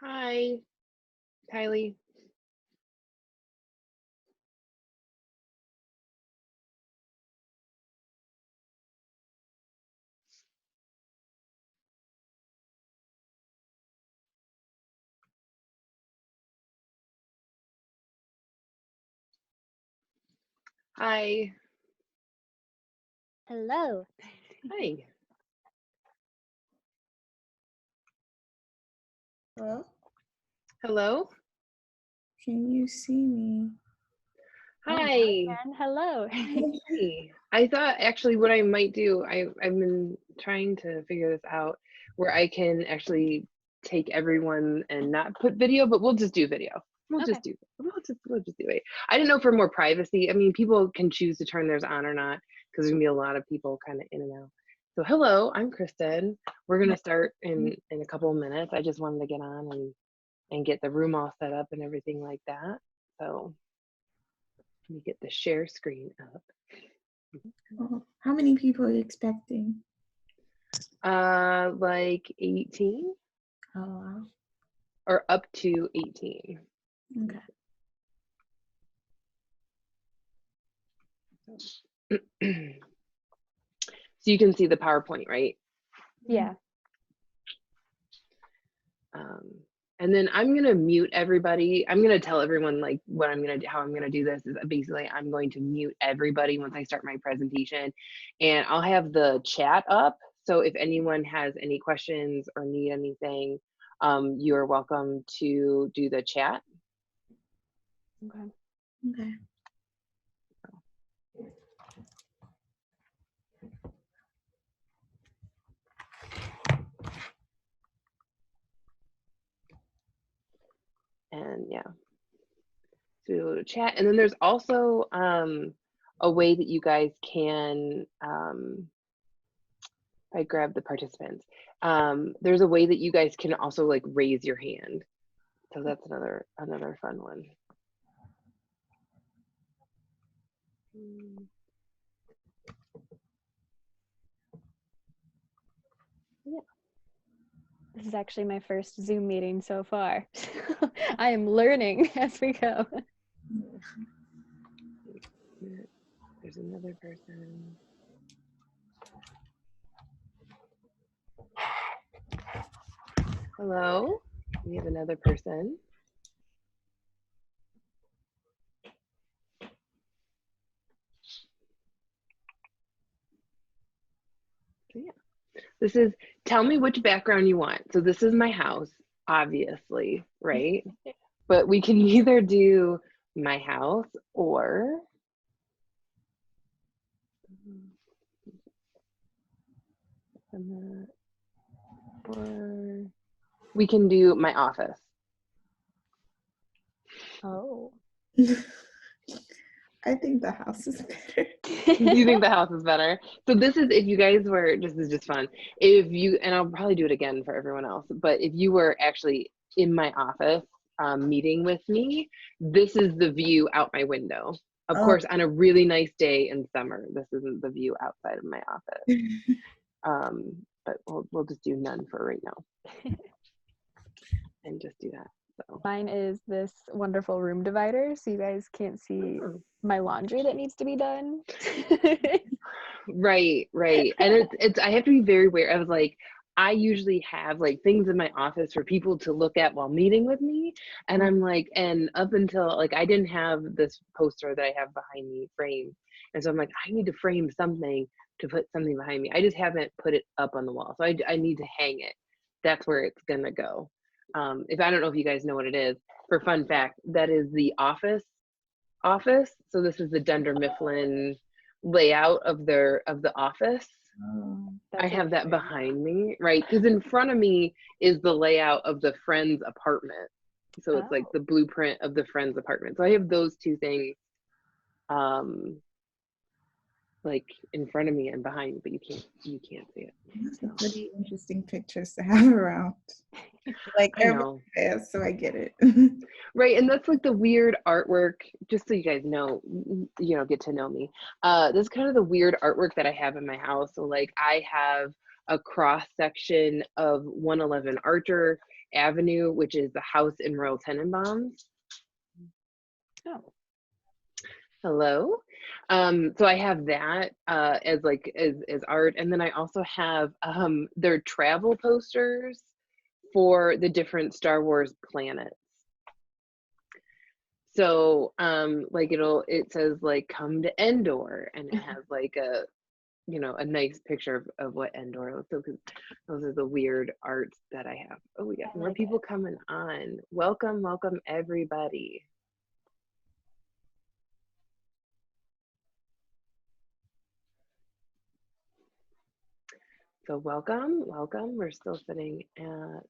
Hi, Kylie. Hi. Hello. Hi. Hello? Hello. Can you see me? Oh, now Hi. again. Hello. Hey. I thought actually what I might do, I've been trying to figure this out where I can actually take everyone and not put video, but we'll just do video. Okay. We'll just do it. I didn't know for more privacy. I mean, people can choose to turn theirs on or not because there's gonna be a lot of people kind of in and out. So hello, I'm Kristen. We're gonna start in a couple of minutes. I just wanted to get on and get the room all set up and everything like that. So let me get the share screen up. Oh, how many people are you expecting? Like 18 Oh, wow. or up to 18. Okay. So you can see the PowerPoint, right? Yeah. And then I'm gonna mute everybody. I'm gonna tell everyone like what I'm gonna do, how I'm gonna do this is basically I'm going to mute everybody once I start my presentation, and I'll have the chat up. So if anyone has any questions or need anything, you are welcome to do the chat. Okay. Okay. And yeah, so we go to chat, and then there's also a way that you guys can if I grab the participants, there's a way that you guys can also like raise your hand. So that's another fun one. Yeah. This is actually my first Zoom meeting so far. I am learning as we go. There's another person. Hello, we have another person. So yeah, this is, tell me which background you want. So this is my house, obviously, right? But we can either do my house or we can do my office. Oh. I think the house is better. You think the house is better? So this is, if you guys were, this is just fun. If you, and I'll probably do it again for everyone else, but if you were actually in my office meeting with me, this is the view out my window. Of course, on a really nice day in summer, this isn't the view outside of my office. But we'll just do none for right now. And just do that. So. Mine is this wonderful room divider, so you guys can't see my laundry that needs to be done. Right. And it's I have to be very aware. I was like, I usually have like things in my office for people to look at while meeting with me. And I'm like, and up until like I didn't have this poster that I have behind me framed. And so I'm like, I need to frame something to put something behind me. I just haven't put it up on the wall. So I need to hang it. That's where it's gonna go. If I don't know if you guys know what it is, for fun fact, that is the office. So this is the Dunder Mifflin layout of the office. I have that behind me, right? Because in front of me is the layout of the friend's apartment. So it's like the blueprint of the friend's apartment. So I have those two things like in front of me and behind me, but you can't see it. These are pretty interesting pictures to have around. Like everybody has, so I get it. Right, and that's like the weird artwork, just so you guys know, get to know me. This is kind of the weird artwork that I have in my house. So like I have a cross section of 111 Archer, Avenue, which is the house in Royal Tenenbaums. Oh. Hello. So I have that as like as art, and then I also have their travel posters for the different Star Wars planets. So like it says like come to Endor, and it has like a, you know, a nice picture of what Endor looks like. Those are the weird arts that I have. Oh, we got more people coming on. Welcome, welcome everybody. So welcome, welcome. We're still sitting at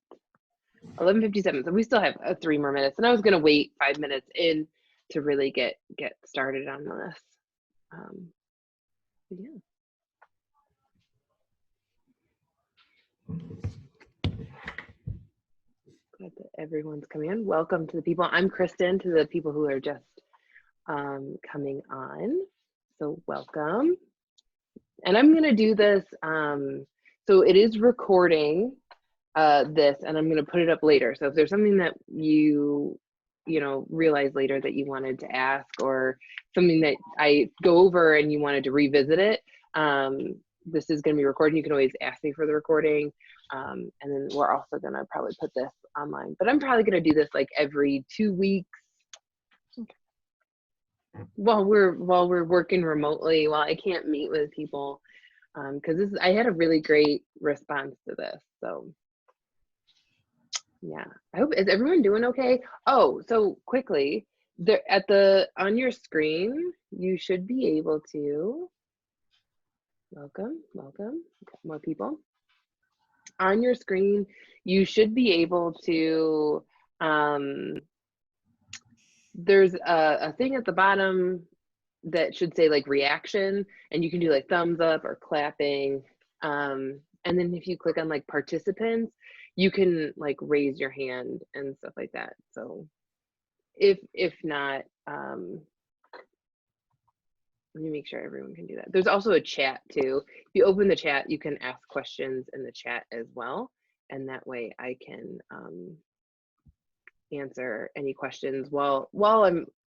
11:57, so we still have 3 more minutes. And I was gonna wait 5 minutes in to really get started on this. Yeah. Glad that everyone's coming in. Welcome to the people. I'm Kristen, to the people who are just coming on. So welcome. And I'm gonna do this. So it is recording this, and I'm gonna put it up later. So if there's something that you know, realize later that you wanted to ask, or something that I go over and you wanted to revisit it, this is going to be recorded. You can always ask me for the recording, and then we're also going to probably put this online. But I'm probably going to do this like every 2 weeks while we're working remotely, while I can't meet with people, because I had a really great response to this. So yeah, I hope, is everyone doing okay? Oh, so quickly, there on your screen, you should be able to, welcome, more people. On your screen, you should be able to, there's a thing at the bottom that should say like reaction, and you can do like thumbs up or clapping. And then if you click on like participants, you can like raise your hand and stuff like that. So if not, let me make sure everyone can do that. There's also a chat too. If you open the chat, you can ask questions in the chat as well. And that way I can answer any questions while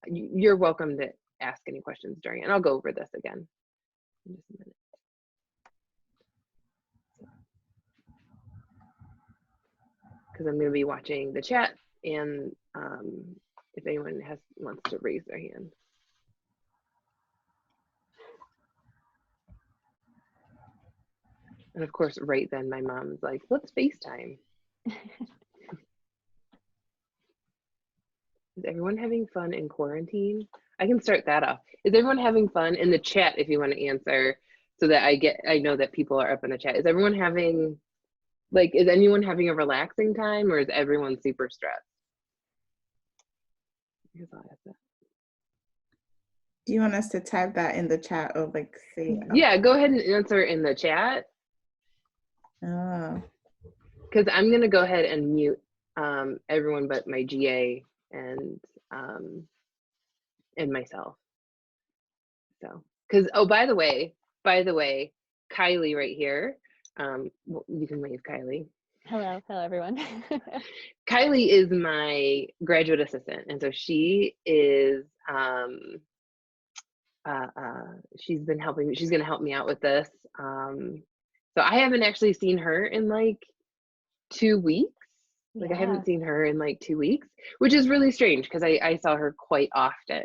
you're welcome to ask any questions during, and I'll go over this again in just a minute. Because I'm going to be watching the chat, and if anyone wants to raise their hand. And of course, right then my mom's like, let's FaceTime. Is everyone having fun in quarantine? I can start that off. Is everyone having fun in the chat if you want to answer, so that I know that people are up in the chat. Is everyone having, like, is anyone having a relaxing time, or is everyone super stressed? Do you want us to type that in the chat, or like say? Yeah, go ahead and answer in the chat. Oh. Because I'm gonna go ahead and mute everyone but my GA and myself. So, because, oh, by the way, Kylie right here. You can wave, Kylie. Hello everyone. Kylie is my graduate assistant, and so she is she's been helping me. She's going to help me out with this. So I haven't actually seen her in like 2 weeks. Like, I haven't seen her in like 2 weeks, which is really strange because I saw her quite often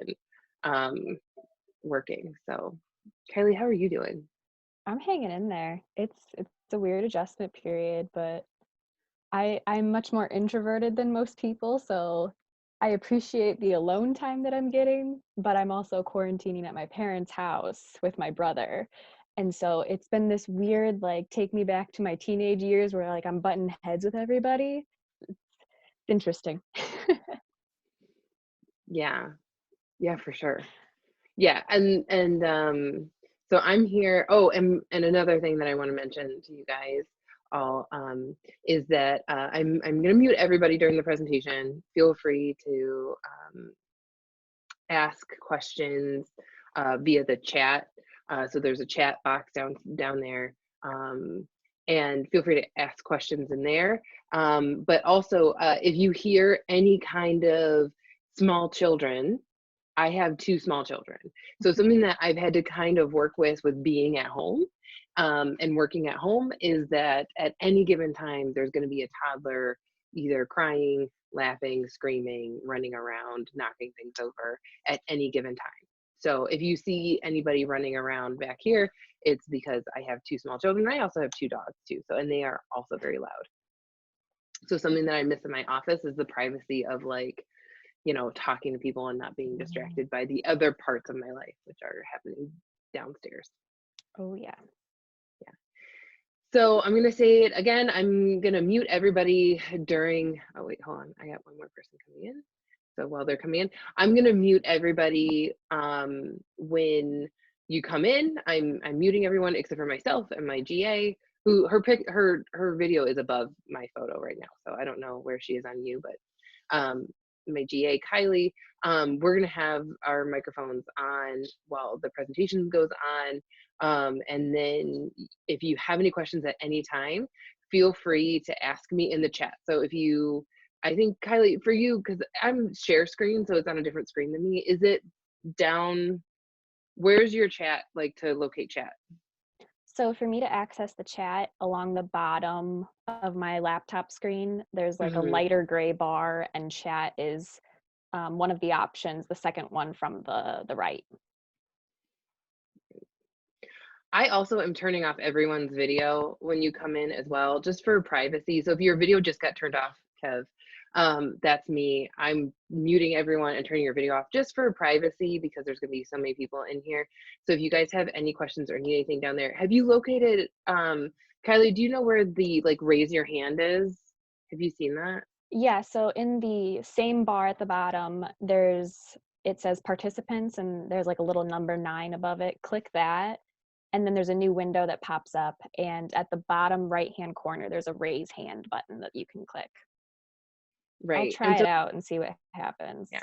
working. So Kylie, how are you doing? I'm hanging in there. It's a weird adjustment period, but I'm much more introverted than most people, so I appreciate the alone time that I'm getting, but I'm also quarantining at my parents' house with my brother. And so it's been this weird, like, take me back to my teenage years where like I'm butting heads with everybody. It's interesting. Yeah, for sure. Yeah, and so I'm here. Oh, and another thing that I want to mention to you guys all is that I'm going to mute everybody during the presentation. Feel free to ask questions via the chat. So there's a chat box down there. and feel free to ask questions in there. But also, if you hear any kind of small children, I have 2 small children. So something that I've had to kind of work with being at home, and working at home, is that at any given time, there's gonna be a toddler either crying, laughing, screaming, running around, knocking things over at any given time. So if you see anybody running around back here, it's because I have 2 small children. I also have 2 dogs too, so, and they are also very loud. So something that I miss in my office is the privacy of, like, you know, talking to people and not being distracted by the other parts of my life, which are happening downstairs. Oh, yeah. So I'm going to say it again. I'm going to mute everybody during, oh wait, hold on. I got one more person coming in. So while they're coming in, I'm going to mute everybody when you come in. I'm muting everyone except for myself and my GA, who her video is above my photo right now. So I don't know where she is on you, but my GA, Kylie, we're gonna have our microphones on while the presentation goes on. And then if you have any questions at any time, feel free to ask me in the chat. So if you, I think Kylie, for you, because I'm share screen, so it's on a different screen than me, is it down, where's your chat, like to locate chat? So for me to access the chat, along the bottom of my laptop screen, there's like a lighter gray bar, and chat is one of the options, the second one from the right. I also am turning off everyone's video when you come in as well, just for privacy. So if your video just got turned off, Kev, that's me. I'm muting everyone and turning your video off just for privacy, because there's gonna be so many people in here. So if you guys have any questions or need anything down there, have you located, Kylie, do you know where the like raise your hand is? Have you seen that? Yeah, so in the same bar at the bottom, it says participants, and there's like a little number 9 above it. Click that, and then there's a new window that pops up, and at the bottom right-hand corner, there's a raise hand button that you can click. Right. I'll try it out and see what happens. Yeah.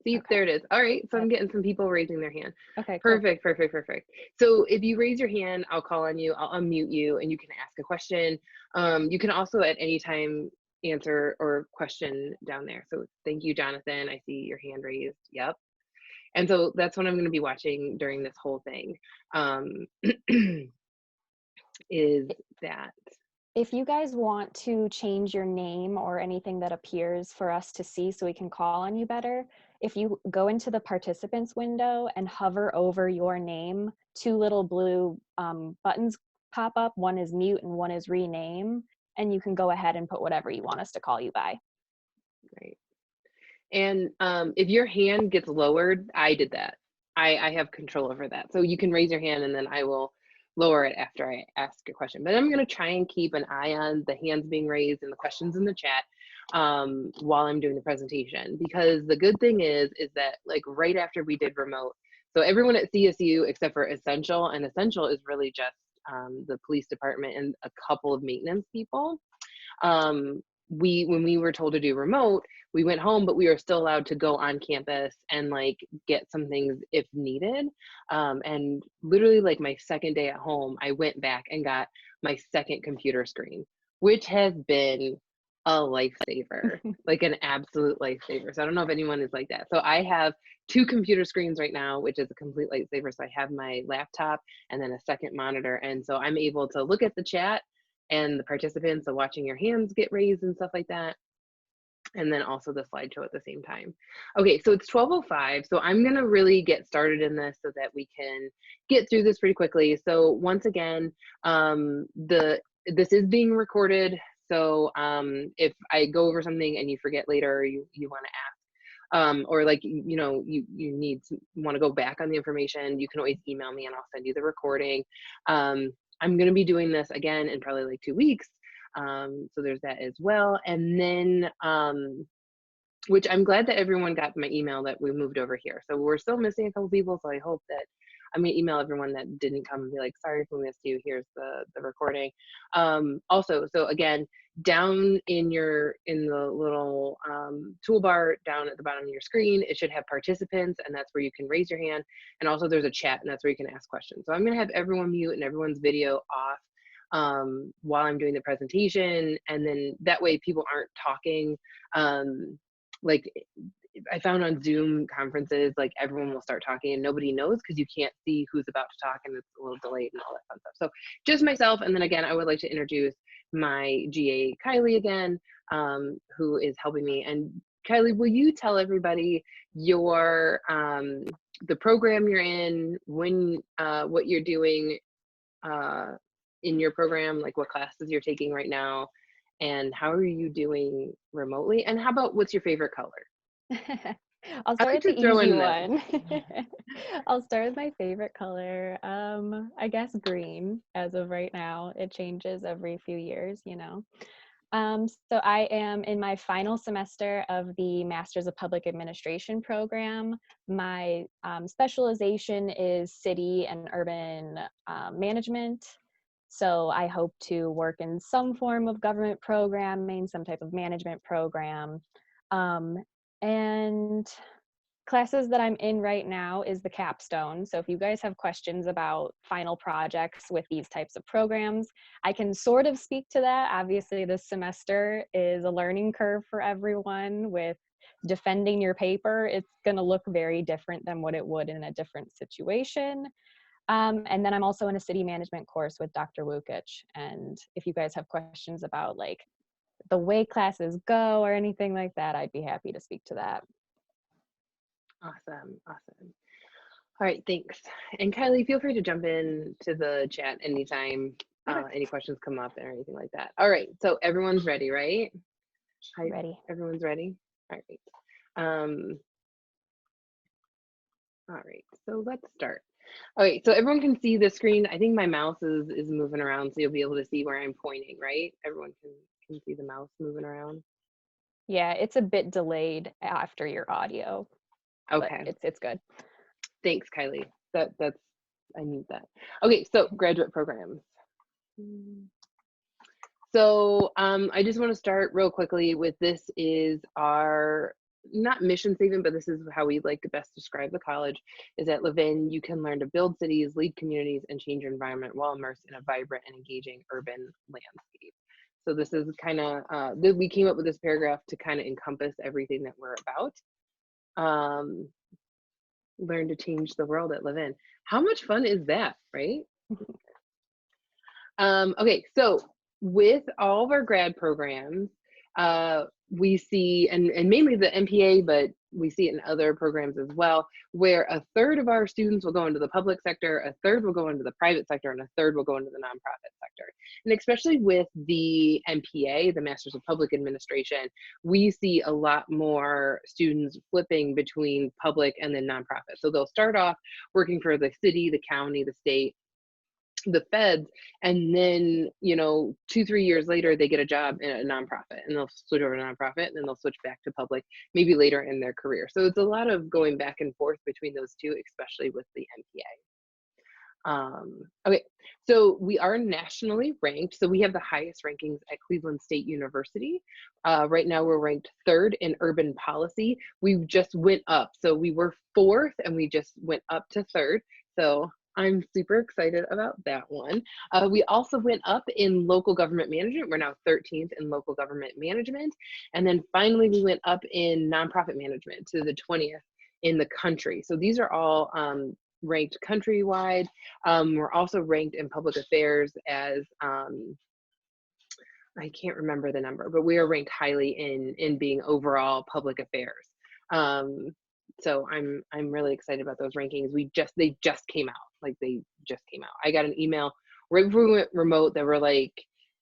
See, Okay. there it is. All right, so I'm getting some people raising their hand. Okay, cool. Perfect. So if you raise your hand, I'll call on you, I'll unmute you, and you can ask a question. You can also at any time answer or question down there. So thank you, Jonathan. I see your hand raised. Yep. And so that's what I'm going to be watching during this whole thing. Is that. If you guys want to change your name or anything that appears for us to see so we can call on you better, if you go into the participants window and hover over your name, 2 little blue buttons pop up. One is mute and one is rename, and you can go ahead and put whatever you want us to call you by. Right. And if your hand gets lowered, I did that. I have control over that. So you can raise your hand and then I will lower it after I ask a question. But I'm going to try and keep an eye on the hands being raised and the questions in the chat while I'm doing the presentation. Because the good thing is that like right after we did remote, so everyone at CSU except for Essential, and Essential is really just the police department and a couple of maintenance people. When we were told to do remote, we went home, but we were still allowed to go on campus and like get some things if needed. And literally like my second day at home, I went back and got my second computer screen, which has been a lifesaver, like an absolute lifesaver. So I don't know if anyone is like that. So I have 2 computer screens right now, which is a complete lifesaver. So I have my laptop and then a second monitor. And so I'm able to look at the chat and the participants, so watching your hands get raised and stuff like that. And then also the slideshow at the same time. Okay, so it's 12:05, so I'm gonna really get started in this so that we can get through this pretty quickly. So once again, this is being recorded, so if I go over something and you forget later, or you wanna ask, or like, you know, you want to go back on the information, you can always email me and I'll send you the recording. I'm going to be doing this again in probably like 2 weeks. So there's that as well. And then, which I'm glad that everyone got my email that we moved over here. So we're still missing a couple people. So I hope that I'm gonna email everyone that didn't come and be like, sorry if we missed you, here's the recording. Also, so again, down in the little toolbar down at the bottom of your screen, it should have participants, and that's where you can raise your hand. And also there's a chat, and that's where you can ask questions. So I'm gonna have everyone mute and everyone's video off while I'm doing the presentation. And then that way people aren't talking. Like I found on Zoom conferences, like everyone will start talking and nobody knows because you can't see who's about to talk and it's a little delayed and all that fun stuff. So just myself. And then again, I would like to introduce my GA Kylie again, who is helping me. And Kylie, will you tell everybody your the program you're in, when what you're doing in your program, like what classes you're taking right now, and how are you doing remotely? And how about what's your favorite color? I'll start with the easy one. I'll start with my favorite color. I guess green as of right now. It changes every few years, you know. So I am in my final semester of the Masters of Public Administration program. My specialization is city and urban management. So I hope to work in some form of government programming, some type of management program. And classes that I'm in right now is the capstone. So if you guys have questions about final projects with these types of programs, I can sort of speak to that. Obviously, this semester is a learning curve for everyone with defending your paper. It's going to look very different than what it would in a different situation. And then I'm also in a city management course with Dr. Wukic. And if you guys have questions about like the way classes go or anything like that, I'd be happy to speak to that. Awesome. Awesome. All right, thanks. And Kylie, feel free to jump in to the chat anytime any questions come up or anything like that. All right, so everyone's ready, right? Ready. Everyone's ready? All right. All right, so let's start. All right, so everyone can see the screen. I think my mouse is moving around, so you'll be able to see where I'm pointing, right? Everyone can see the mouse moving around. Yeah, it's a bit delayed after your audio. Okay, it's good. Thanks, Kylie. That's I need that. Okay, so graduate programs. So I just want to start real quickly with this is our not mission statement, but this is how we like to best describe the college, is at Levin, you can learn to build cities, lead communities, and change your environment while immersed in a vibrant and engaging urban landscape. So this is kind of, we came up with this paragraph to kind of encompass everything that we're about. Learn to change the world at Levin. How much fun is that, right? Okay, so with all of our grad programs, we see, and mainly the MPA, but we see it in other programs as well, where a third of our students will go into the public sector, a third will go into the private sector, and a third will go into the nonprofit sector. And especially with the MPA, the Masters of Public Administration, we see a lot more students flipping between public and then nonprofit. So they'll start off working for the city, the county, the state, the feds, and then 2-3 years later they get a job in a nonprofit and they'll switch over to nonprofit and then they'll switch back to public maybe later in their career. So it's a lot of going back and forth between those two, especially with the MPA. Okay, so we are nationally ranked. So we have the highest rankings at Cleveland State University. Right now we're ranked 3rd in urban policy. We just went up. So we were 4th and we just went up to 3rd. So I'm super excited about that one. We also went up in local government management. We're now 13th in local government management. And then finally, we went up in nonprofit management to the 20th in the country. So these are all ranked countrywide. We're also ranked in public affairs as, I can't remember the number, but we are ranked highly in being overall public affairs. So I'm really excited about those rankings. They just came out. Like they just came out. I got an email right before we went remote that were like,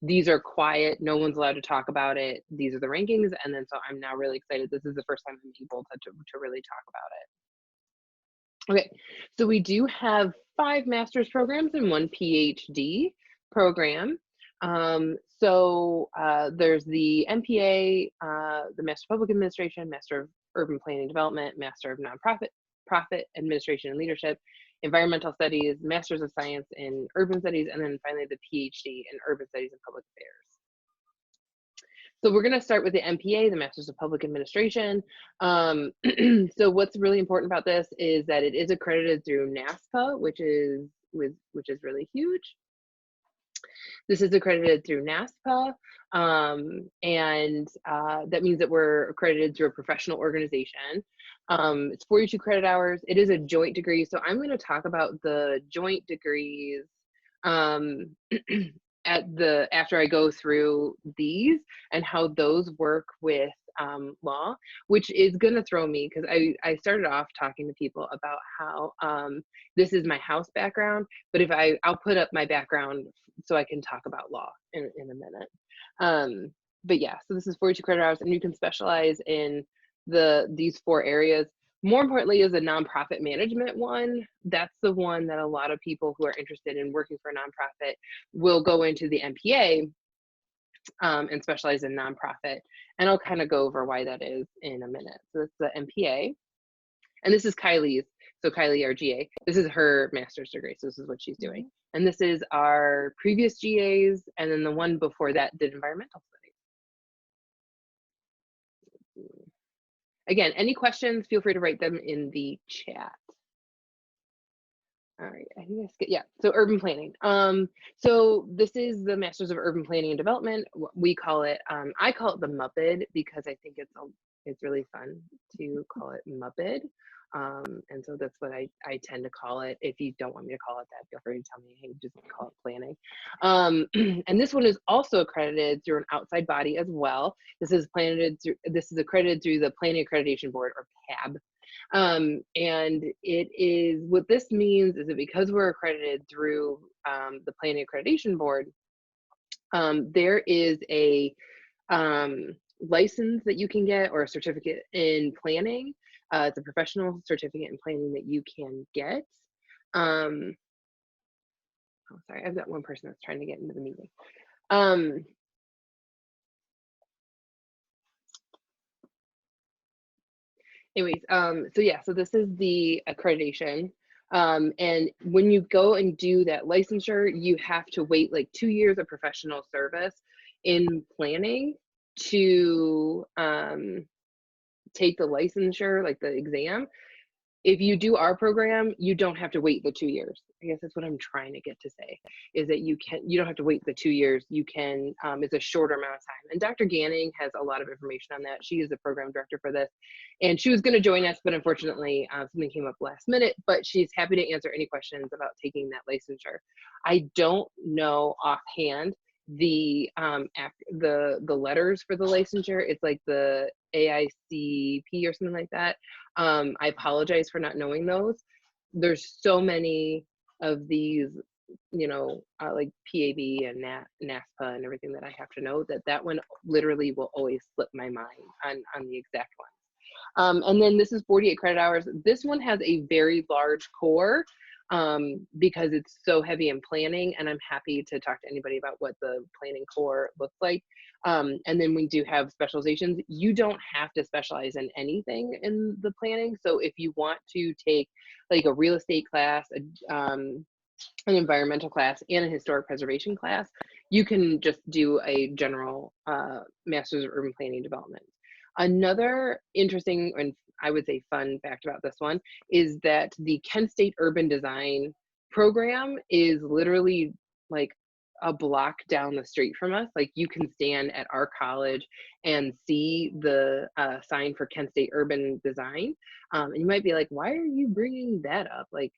these are quiet, no one's allowed to talk about it. These are the rankings. And then so I'm now really excited. This is the first time I'm able to really talk about it. Okay, so we do have 5 master's programs and 1 PhD program. There's the MPA, the Master of Public Administration, Master of Urban Planning and Development, Master of Nonprofit Administration and Leadership, Environmental Studies, Masters of Science in Urban Studies, and then finally the PhD in Urban Studies and Public Affairs. So we're going to start with the MPA, the Masters of Public Administration. So what's really important about this is that it is accredited through NASPA, which is really huge. This is accredited through NASPA, and that means that we're accredited through a professional organization. It's 42 credit hours. It is a joint degree, so I'm going to talk about the joint degrees um, after I go through these and how those work with law, which is going to throw me because I started off talking to people about how this is my house background, but if I'll put up my background so I can talk about law in a minute. But yeah, so this is 42 credit hours, and you can specialize in these 4 areas. More importantly is a nonprofit management one. That's the one that a lot of people who are interested in working for a nonprofit will go into the MPA and specialize in nonprofit. And I'll kind of go over why that is in a minute. So it's the MPA. And this is Kylie's. So Kylie, our GA, this is her master's degree. So this is what she's doing. And this is our previous GAs. And then the one before that did environmental studies. Again, any questions, feel free to write them in the chat. All right, I think yeah, so urban planning. So this is the Masters of Urban Planning and Development. We call it, I call it the Muppet because I think it's really fun to call it Muppet. And so that's what I tend to call it. If you don't want me to call it that, feel free to tell me, hey, just call it planning. And this one is also accredited through an outside body as well. This is accredited through the Planning Accreditation Board, or PAB. And it is, what this means is that because we're accredited through the Planning Accreditation Board, there is a license that you can get, or a certificate in planning. It's a professional certificate in planning that you can get. Oh, sorry, I've got one person that's trying to get into the meeting. Anyways, so yeah, so this is the accreditation. And when you go and do that licensure, you have to wait like 2 years of professional service in planning to take the licensure, like the exam. If you do our program, you don't have to wait the 2 years. I guess that's what I'm trying to get to say, is that you don't have to wait the 2 years. You can, it's a shorter amount of time. And Dr. Ganning has a lot of information on that. She is the program director for this. And she was going to join us, but unfortunately something came up last minute, but she's happy to answer any questions about taking that licensure. I don't know offhand the letters for the licensure. It's like the AICP or something like that. I apologize for not knowing those. There's so many of these, you know, like PAB and NASPA and everything that I have to know, that one literally will always slip my mind on the exact ones. And then this is 48 credit hours. This one has a very large core because it's so heavy in planning, and I'm happy to talk to anybody about what the planning core looks like. And then we do have specializations. You don't have to specialize in anything in the planning. So if you want to take like a real estate class, an environmental class, and a historic preservation class, you can just do a general Masters of Urban Planning Development. Another interesting, and I would say fun fact about this one, is that the Kent State Urban Design program is literally like a block down the street from us. Like, you can stand at our college and see the sign for Kent State Urban Design. And you might be like, why are you bringing that up? Like,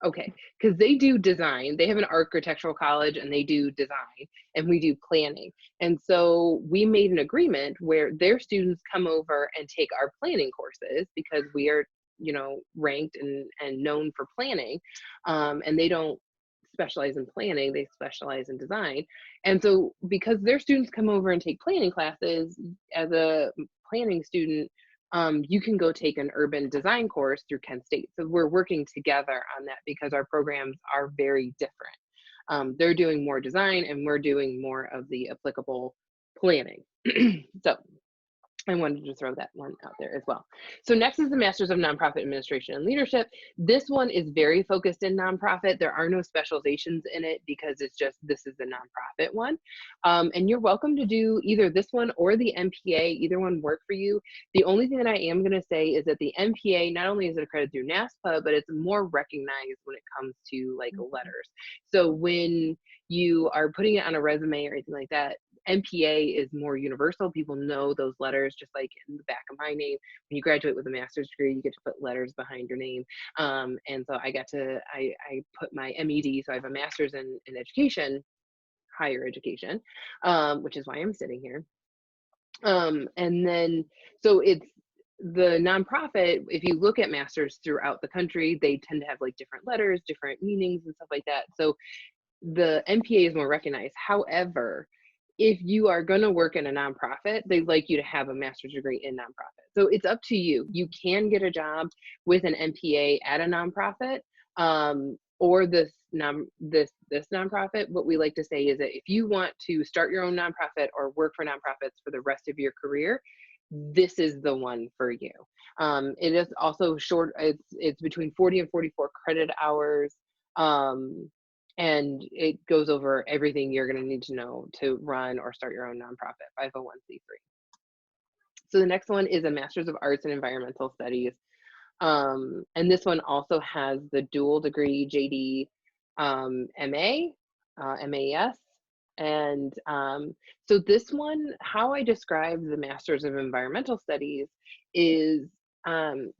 okay, because they do design. They have an architectural college and they do design, and we do planning. And so we made an agreement where their students come over and take our planning courses because we are, you know, ranked and known for planning. And they don't specialize in planning, they specialize in design. And so because their students come over and take planning classes, as a planning student, you can go take an urban design course through Kent State. So we're working together on that because our programs are very different. They're doing more design and we're doing more of the applicable planning. So I wanted to throw that one out there as well. So next is the Masters of Nonprofit Administration and Leadership. This one is very focused in nonprofit. There are no specializations in it because it's just, this is the nonprofit one. And you're welcome to do either this one or the MPA, either one work for you. The only thing that I am gonna say is that the MPA, not only is it accredited through NASPA, but it's more recognized when it comes to like letters. So when you are putting it on a resume or anything like that, MPA is more universal. People know those letters, just like in the back of my name. When you graduate with a master's degree, you get to put letters behind your name. And so I put my MED, so I have a master's in education, higher education, which is why I'm sitting here. And then, so it's the nonprofit, if you look at masters throughout the country, they tend to have like different letters, different meanings and stuff like that. So the MPA is more recognized. However, if you are going to work in a nonprofit, they like you to have a master's degree in nonprofit. So it's up to you. You can get a job with an MPA at a nonprofit, or this nonprofit. What we like to say is that if you want to start your own nonprofit or work for nonprofits for the rest of your career, this is the one for you. It is also short. It's between 40 and 44 credit hours. And it goes over everything you're going to need to know to run or start your own nonprofit, 501c3. So the next one is a Master's of Arts in Environmental Studies. And this one also has the dual degree JD MA, MAS. And so this one, how I describe the Master's of Environmental Studies is,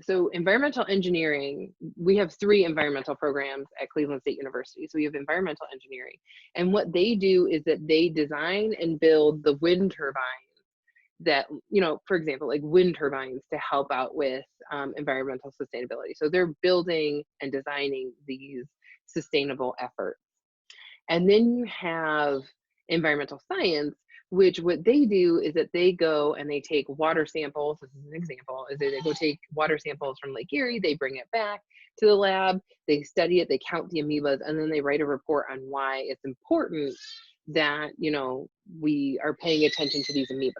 so environmental engineering, we have 3 environmental programs at Cleveland State University. So we have environmental engineering. And what they do is that they design and build the wind turbines that, you know, for example, like wind turbines to help out with environmental sustainability. So they're building and designing these sustainable efforts. And then you have environmental science, which what they do is that they go and they take water samples. This is an example, is that they go take water samples from Lake Erie, they bring it back to the lab, they study it, they count the amoebas, and then they write a report on why it's important that, you know, we are paying attention to these amoebas.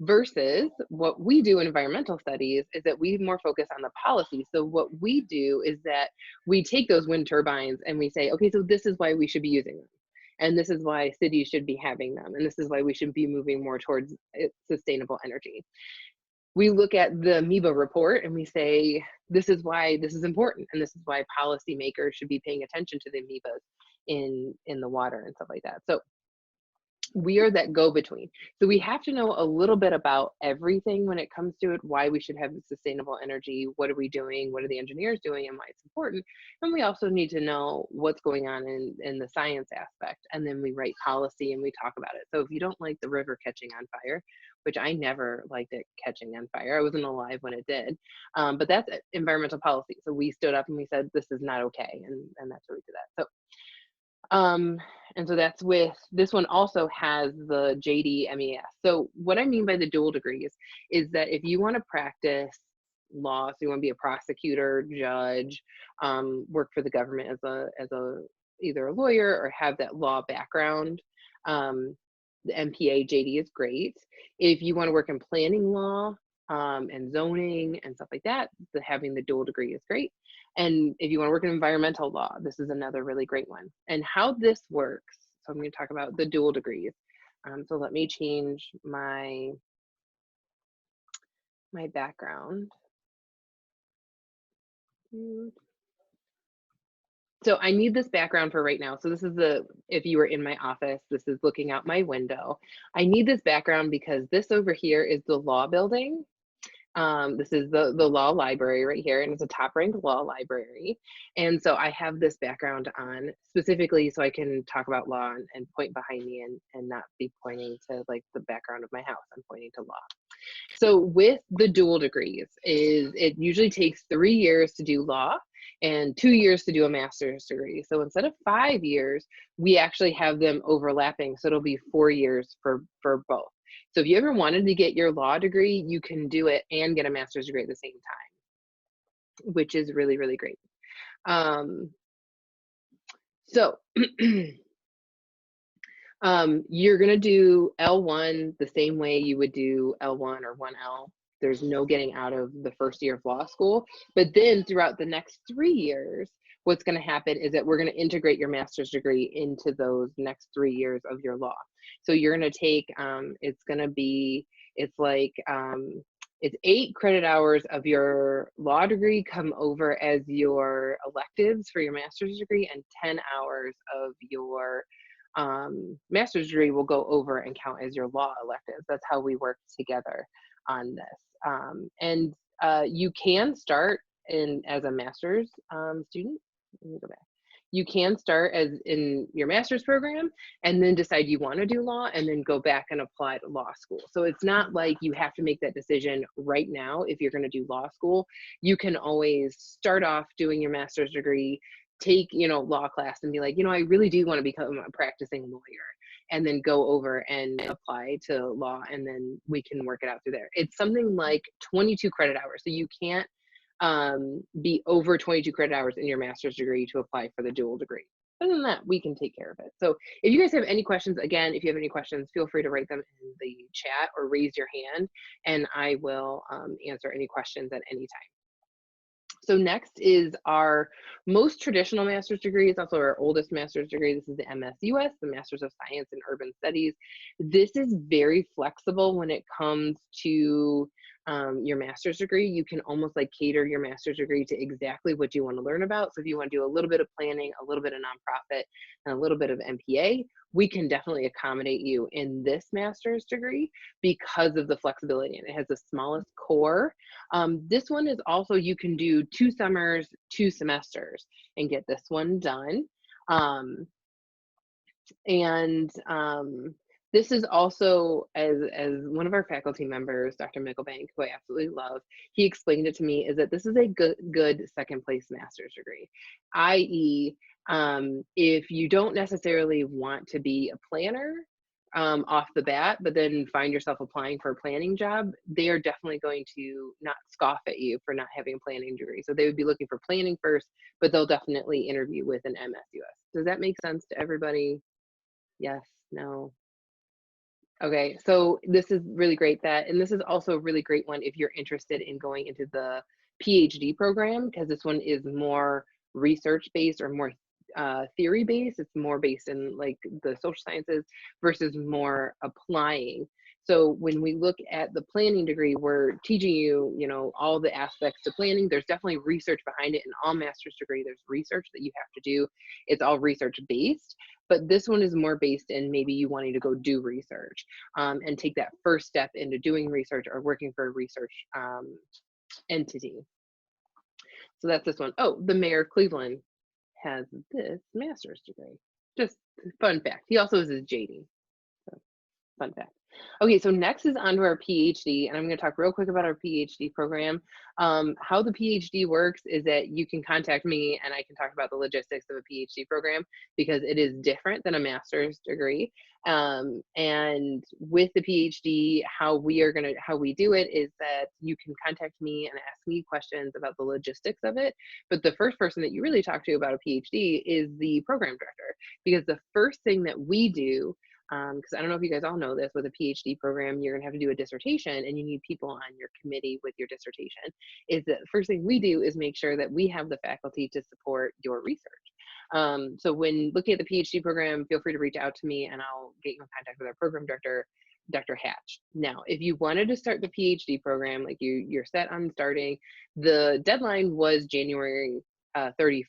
Versus what we do in environmental studies is that we more focus on the policy. So what we do is that we take those wind turbines and we say, okay, so this is why we should be using them. And this is why cities should be having them. And this is why we should be moving more towards sustainable energy. We look at the amoeba report and we say, this is why this is important. And this is why policymakers should be paying attention to the amoebas in the water and stuff like that. So we are that go-between. So we have to know a little bit about everything when it comes to it, why we should have sustainable energy, what are we doing, what are the engineers doing, and why it's important. And we also need to know what's going on in the science aspect. And then we write policy and we talk about it. So if you don't like the river catching on fire, which I never liked it catching on fire, I wasn't alive when it did, but that's environmental policy. So we stood up and we said, this is not okay. And that's where we did that. So and so that's with, this one also has the JD MES. So what I mean by the dual degrees is that if you want to practice law, so you want to be a prosecutor, judge, work for the government as a either a lawyer or have that law background, the MPA JD is great. If you want to work in planning law and zoning and stuff like that, having the dual degree is great. And if you want to work in environmental law, this is another really great one. And how this works, so I'm going to talk about the dual degrees. So let me change my background. So I need this background for right now. So this is if you were in my office, this is looking out my window. I need this background because this over here is the law building. This is the law library right here, and it's a top-ranked law library. And so I have this background on specifically so I can talk about law and point behind me and not be pointing to like the background of my house. I'm pointing to law. So with the dual degrees, it usually takes 3 years to do law and 2 years to do a master's degree. So instead of 5 years, we actually have them overlapping. So it'll be 4 years for both. So if you ever wanted to get your law degree, you can do it and get a master's degree at the same time, which is really, really great. So You're going to do L1 the same way you would do L1 or 1L. There's no getting out of the first year of law school. But then throughout the next 3 years, what's going to happen is that we're going to integrate your master's degree into those next 3 years of your law. So you're going to take, it's 8 credit hours of your law degree come over as your electives for your master's degree, and 10 hours of your master's degree will go over and count as your law electives. That's how we work together on this. You can start as a master's student. Let me go back. You can start as in your master's program and then decide you want to do law and then go back and apply to law school. So it's not like you have to make that decision right now if you're going to do law school. You can always start off doing your master's degree, take, law class and be like, I really do want to become a practicing lawyer, and then go over and apply to law, and then we can work it out through there. It's something like 22 credit hours. So you can't be over 22 credit hours in your master's degree to apply for the dual degree. Other than that, we can take care of it. So if you guys have any questions, again, if you have any questions, feel free to write them in the chat or raise your hand, and I will answer any questions at any time. So next is our most traditional master's degree. It's also our oldest master's degree. This is the MSUS, the Masters of Science in Urban Studies. This is very flexible when it comes to your master's degree. You can almost like cater your master's degree to exactly what you want to learn about. So if you want to do a little bit of planning, a little bit of nonprofit, and a little bit of MPA, we can definitely accommodate you in this master's degree because of the flexibility, and it has the smallest core. This one is also, you can do 2 summers, 2 semesters and get this one done. This is also, as one of our faculty members, Dr. Mickelbank, who I absolutely love, he explained it to me, is that this is a good second place master's degree, i.e., if you don't necessarily want to be a planner off the bat, but then find yourself applying for a planning job, they are definitely going to not scoff at you for not having a planning degree. So they would be looking for planning first, but they'll definitely interview with an MSUS. Does that make sense to everybody? Yes, no. Okay, so this is really great and this is also a really great one if you're interested in going into the PhD program, because this one is more research-based or more theory-based. It's more based in like the social sciences versus more applying. So when we look at the planning degree, we're teaching you, all the aspects to planning. There's definitely research behind it. In all master's degree, there's research that you have to do. It's all research-based. But this one is more based in maybe you wanting to go do research and take that first step into doing research or working for a research entity. So that's this one. Oh, the mayor of Cleveland has this master's degree. Just fun fact. He also is his JD. So, fun fact. Okay, so next is onto our PhD, and I'm going to talk real quick about our PhD program. How the PhD works is that you can contact me and I can talk about the logistics of a PhD program, because it is different than a master's degree. And with the PhD, how we do it is that you can contact me and ask me questions about the logistics of it. But the first person that you really talk to about a PhD is the program director, because the first thing that we do, because I don't know if you guys all know this, with a PhD program, you're gonna have to do a dissertation and you need people on your committee with your dissertation, is that the first thing we do is make sure that we have the faculty to support your research. So when looking at the PhD program, feel free to reach out to me and I'll get you in contact with our program director, Dr. Hatch. Now, if you wanted to start the PhD program, like you're set on starting, the deadline was January 31st,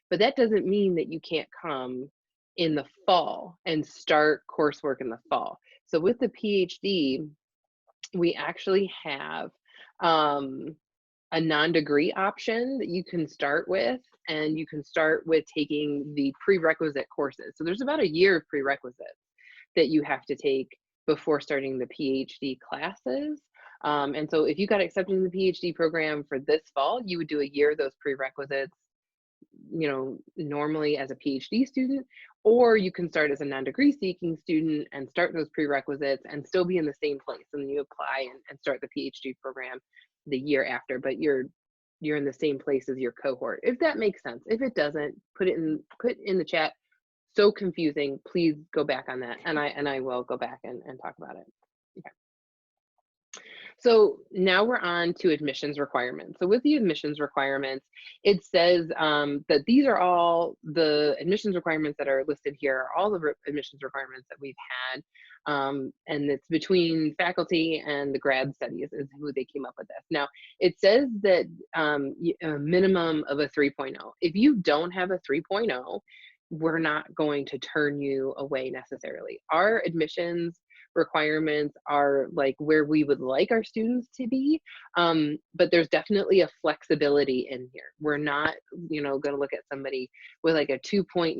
but that doesn't mean that you can't come in the fall and start coursework in the fall. So with the PhD, we actually have a non-degree option that you can start with, and you can start with taking the prerequisite courses. So there's about a year of prerequisites that you have to take before starting the PhD classes. And so if you got accepted in the PhD program for this fall, you would do a year of those prerequisites, normally as a PhD student, or you can start as a non-degree seeking student and start those prerequisites and still be in the same place, and then you apply and start the PhD program the year after, but you're in the same place as your cohort, if that makes sense. If it doesn't, put in the chat, so confusing. Please go back on that, and I will go back and talk about it. Okay. So now we're on to admissions requirements. So with the admissions requirements, it says that these are all the admissions requirements that are listed here, are all the admissions requirements that we've had. And it's between faculty and the grad studies is who they came up with this. Now, it says that a minimum of a 3.0. If you don't have a 3.0, we're not going to turn you away necessarily. Our admissions requirements are like where we would like our students to be, but there's definitely a flexibility in here. We're not, going to look at somebody with like a 2.9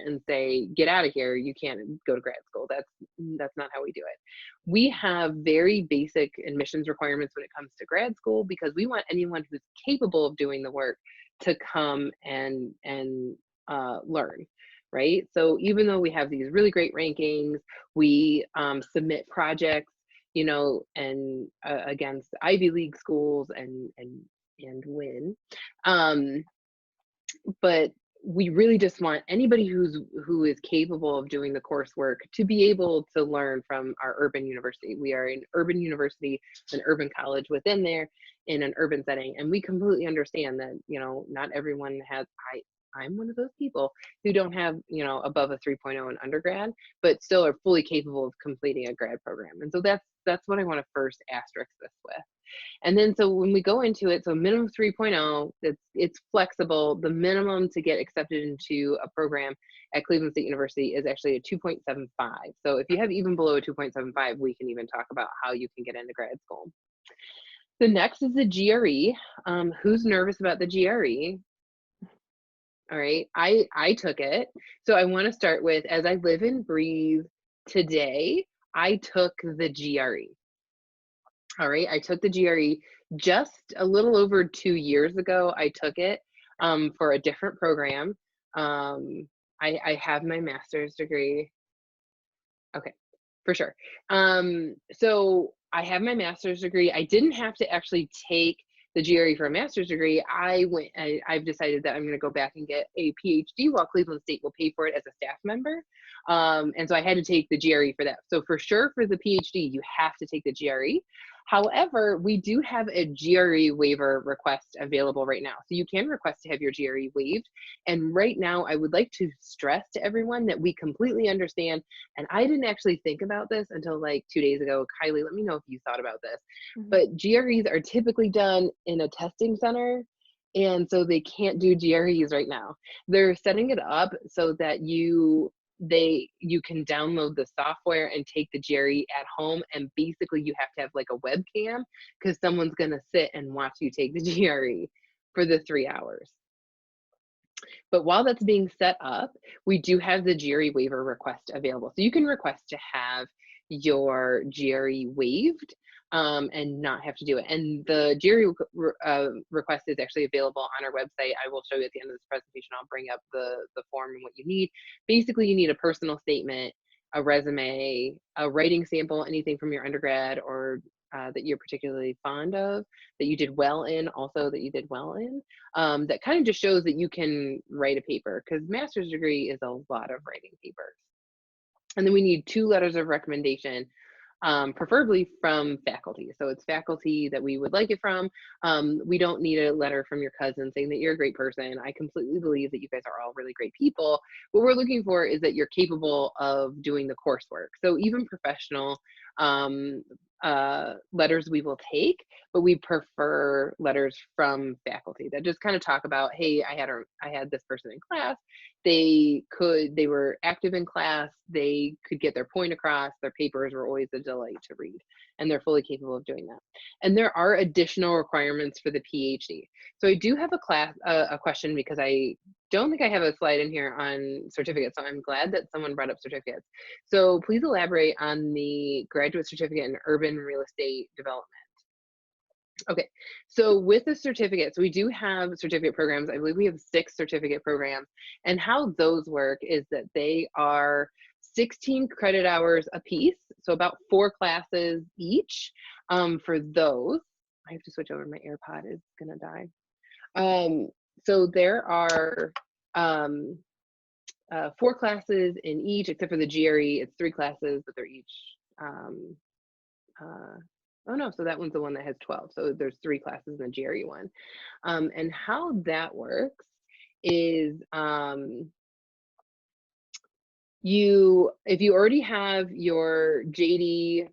and say, get out of here, you can't go to grad school. That's not how we do it. We have very basic admissions requirements when it comes to grad school, because we want anyone who's capable of doing the work to come and learn. Right? So even though we have these really great rankings, we submit projects, and against Ivy League schools and win. But we really just want anybody who is capable of doing the coursework to be able to learn from our urban university. We are an urban university, an urban college within there in an urban setting, and we completely understand that not everyone has. I'm one of those people who don't have, above a 3.0 in undergrad, but still are fully capable of completing a grad program. And so that's what I want to first asterisk this with. And then so when we go into it, so minimum 3.0, it's flexible. The minimum to get accepted into a program at Cleveland State University is actually a 2.75. So if you have even below a 2.75, we can even talk about how you can get into grad school. The next is the GRE. Who's nervous about the GRE? All right, I took it. So I want to start with, as I live and breathe today, I took the GRE. All right, I took the GRE just a little over 2 years ago. I took it for a different program. I have my master's degree. Okay, for sure. So I have my master's degree. I didn't have to actually take the GRE for a master's degree. I've decided that I'm going to go back and get a PhD while Cleveland State will pay for it as a staff member. And so I had to take the GRE for that. So for sure, for the PhD, you have to take the GRE. However, we do have a GRE waiver request available right now. So you can request to have your GRE waived. And right now, I would like to stress to everyone that we completely understand. And I didn't actually think about this until like 2 days ago. Kylie, let me know if you thought about this. Mm-hmm. But GREs are typically done in a testing center. And so they can't do GREs right now. They're setting it up so that you can download the software and take the GRE at home, and basically you have to have like a webcam because someone's going to sit and watch you take the GRE for the 3 hours. But while that's being set up, we do have the GRE waiver request available. So you can request to have your GRE waived and not have to do it. And the GRE request is actually available on our website. I will show you at the end of this presentation. I'll bring up the form and what you need. Basically, you need a personal statement, a resume, a writing sample, anything from your undergrad or that you're particularly fond of, that you did well in, also that you did well in, that kind of just shows that you can write a paper, because master's degree is a lot of writing papers. And then we need 2 letters of recommendation, preferably from faculty. So it's faculty that we would like it from. We don't need a letter from your cousin saying that you're a great person. I completely believe that you guys are all really great people. What we're looking for is that you're capable of doing the coursework. So even professional letters we will take, but we prefer letters from faculty that just kind of talk about, hey, I had this person in class. They were active in class, they could get their point across, their papers were always a delight to read, and they're fully capable of doing that. And there are additional requirements for the PhD. So I do have a question, because I don't think I have a slide in here on certificates, so I'm glad that someone brought up certificates. So please elaborate on the graduate certificate in urban real estate development. Okay, so with the certificates, we do have certificate programs. I believe we have 6 certificate programs, and how those work is that they are 16 credit hours a piece, so about 4 classes each for those. I have to switch over, my AirPod is gonna die. So there are 4 classes in each, except for the GRE, it's 3 classes, but they're each, oh no, so that one's the one that has 12. So there's 3 classes in the GRE one. And how that works is if you already have your JD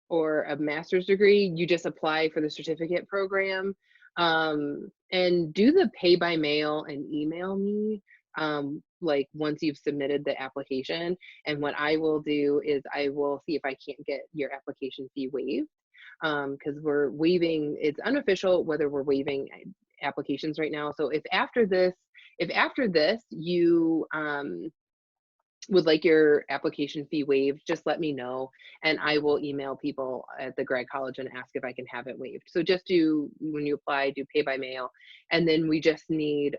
or a master's degree, you just apply for the certificate program, and do the pay by mail and email me, like once you've submitted the application. And what I will do is I will see if I can't get your application fee waived, because we're waiving, it's unofficial whether we're waiving applications right now. So if after this you would like your application fee waived, just let me know and I will email people at the Grad College and ask if I can have it waived. So just when you apply, do pay by mail. And then we just need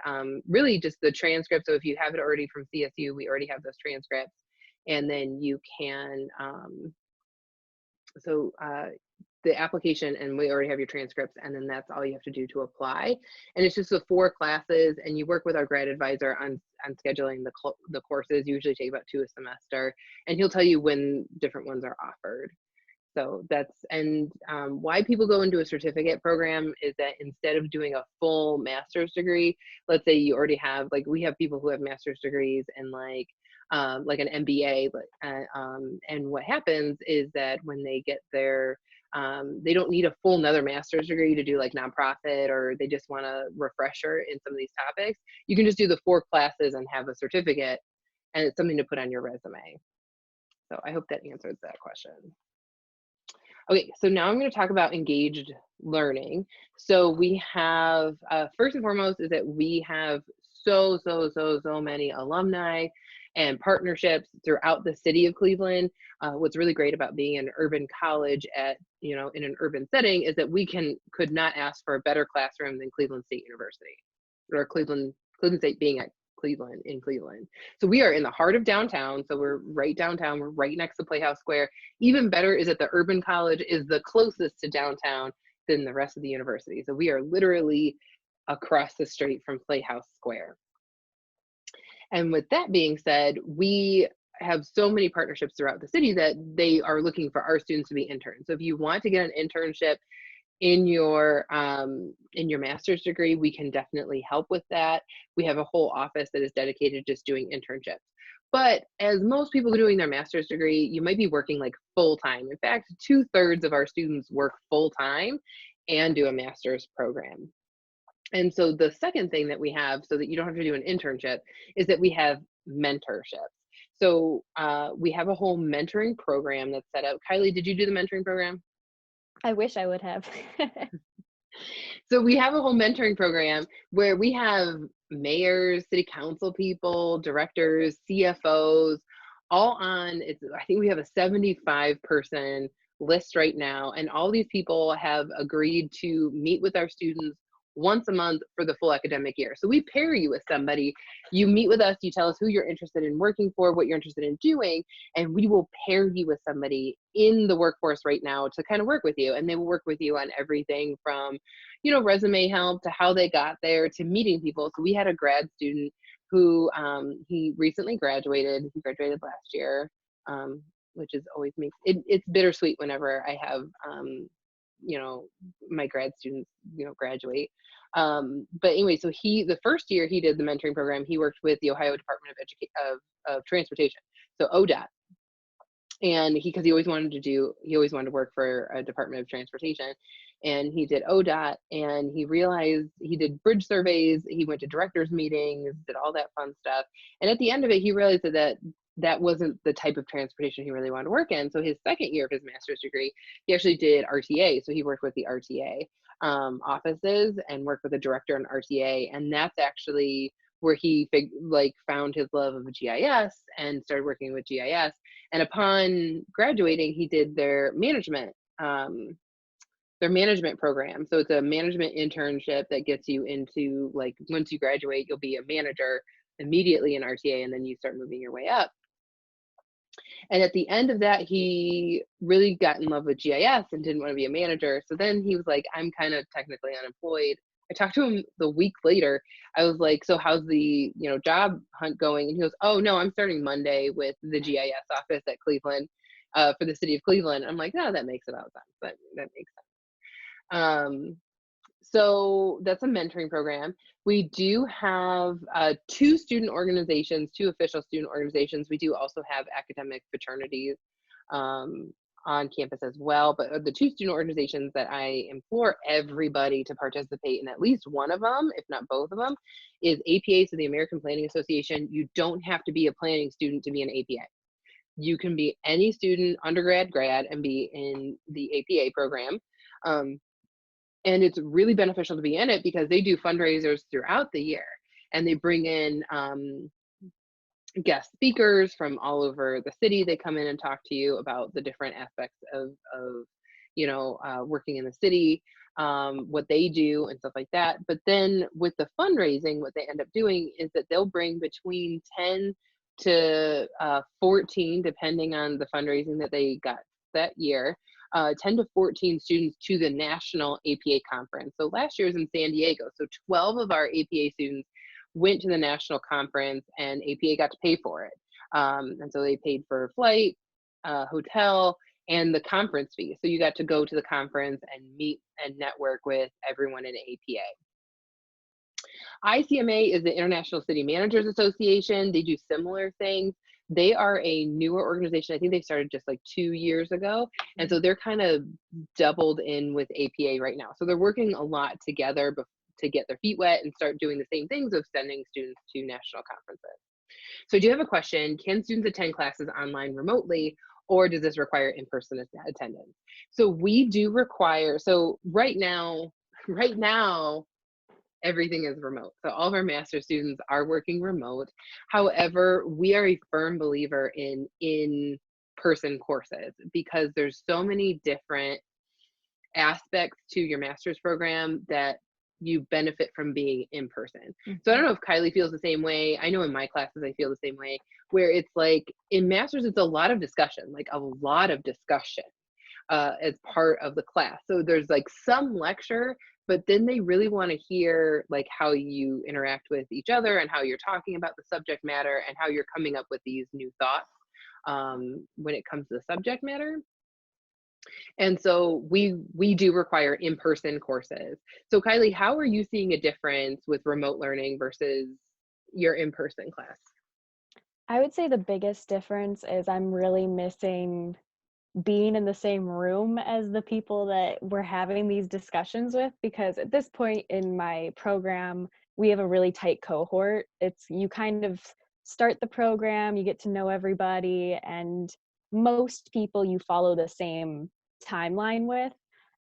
really just the transcript. So if you have it already from CSU, we already have those transcripts. And then you can, the application, and we already have your transcripts, and then that's all you have to do to apply. And it's just the 4 classes, and you work with our grad advisor on scheduling the courses. Usually take about 2 a semester, and he'll tell you when different ones are offered. So that's, and why people go into a certificate program is that instead of doing a full master's degree, let's say you already have, like we have people who have master's degrees and like an MBA, and what happens is that when they get their they don't need a full another master's degree to do like nonprofit, or they just want a refresher in some of these topics. You can just do the 4 classes and have a certificate, and it's something to put on your resume. So I hope that answers that question. Okay, so now I'm going to talk about engaged learning. So we have, first and foremost, is that we have so many alumni and partnerships throughout the city of Cleveland. What's really great about being an urban college in an urban setting is that we could not ask for a better classroom than Cleveland State University, or Cleveland State being at in Cleveland. So we are in the heart of downtown. So we're right downtown. We're right next to Playhouse Square. Even better is that the urban college is the closest to downtown than the rest of the university. So we are literally across the street from Playhouse Square. And with that being said, we have so many partnerships throughout the city that they are looking for our students to be interns. So if you want to get an internship in your master's degree, we can definitely help with that. We have a whole office that is dedicated to just doing internships. But as most people are doing their master's degree, you might be working like full-time. In fact, 2/3 of our students work full-time and do a master's program. And so the second thing that we have, so that you don't have to do an internship, is that we have mentorships. So we have a whole mentoring program that's set up. Kylie, did you do the mentoring program? I wish I would have. So we have a whole mentoring program where we have mayors, city council people, directors, CFOs, all on, I think we have a 75-person list right now. And all these people have agreed to meet with our students once a month for the full academic year. So we pair you with somebody, you meet with us, you tell us who you're interested in working for, what you're interested in doing, and we will pair you with somebody in the workforce right now to kind of work with you. And they will work with you on everything from, resume help to how they got there to meeting people. So we had a grad student who he recently graduated. He graduated last year, which is always makes it's bittersweet whenever I have my grad students graduate. But anyway, so the first year he did the mentoring program, he worked with the Ohio Department of Transportation, so ODOT. And because he always wanted to work for a Department of Transportation, and he did ODOT, and he realized he did bridge surveys, he went to directors meetings, did all that fun stuff. And at the end of it, he realized that wasn't the type of transportation he really wanted to work in. So his second year of his master's degree, he actually did RTA. So he worked with the RTA offices and worked with a director on RTA. And that's actually where he found his love of GIS and started working with GIS. And upon graduating, he did their management program. So it's a management internship that gets you into, like, once you graduate, you'll be a manager immediately in RTA, and then you start moving your way up. And at the end of that, he really got in love with GIS and didn't want to be a manager. So then he was like, I'm kind of technically unemployed. I talked to him the week later. I was like, so how's the, job hunt going? And he goes, oh no, I'm starting Monday with the GIS office at Cleveland, for the city of Cleveland. I'm like, no, that makes about sense. That makes sense. So that's a mentoring program. We do have two official student organizations. We do also have academic fraternities on campus as well. But the two student organizations that I implore everybody to participate in at least one of them, if not both of them, is APA, so the American Planning Association. You don't have to be a planning student to be an APA. You can be any student, undergrad, grad, and be in the APA program. And it's really beneficial to be in it because they do fundraisers throughout the year, and they bring in guest speakers from all over the city. They come in and talk to you about the different aspects of working in the city, what they do and stuff like that. But then with the fundraising, what they end up doing is that they'll bring between 10 to 14, depending on the fundraising that they got that year, 10 to 14 students to the national APA conference. So last year was in San Diego. So 12 of our APA students went to the national conference, and APA got to pay for it. And so they paid for flight, hotel, and the conference fee. So you got to go to the conference and meet and network with everyone in APA. ICMA is the International City Managers Association. They do similar things. They are a newer organization. I think they started just like 2 years ago. And so they're kind of doubled in with APA right now. So they're working a lot together to get their feet wet and start doing the same things of sending students to national conferences. So I do have a question. Can students attend classes online remotely, or does this require in-person attendance? So we do require, so right now, everything is remote. So all of our master's students are working remote. However, we are a firm believer in in-person courses because there's so many different aspects to your master's program that you benefit from being in person. So I don't know if Kylie feels the same way. I know in my classes, I feel the same way, where it's like in master's, it's a lot of discussion, as part of the class. So there's like some lecture, but then they really want to hear like how you interact with each other and how you're talking about the subject matter and how you're coming up with these new thoughts when it comes to the subject matter. And so we do require in-person courses. So Kylie, how are you seeing a difference with remote learning versus your in-person class? I would say the biggest difference is I'm really missing being in the same room as the people that we're having these discussions with, because at this point in my program, we have a really tight cohort. It's you kind of start the program, you get to know everybody, and most people you follow the same timeline with.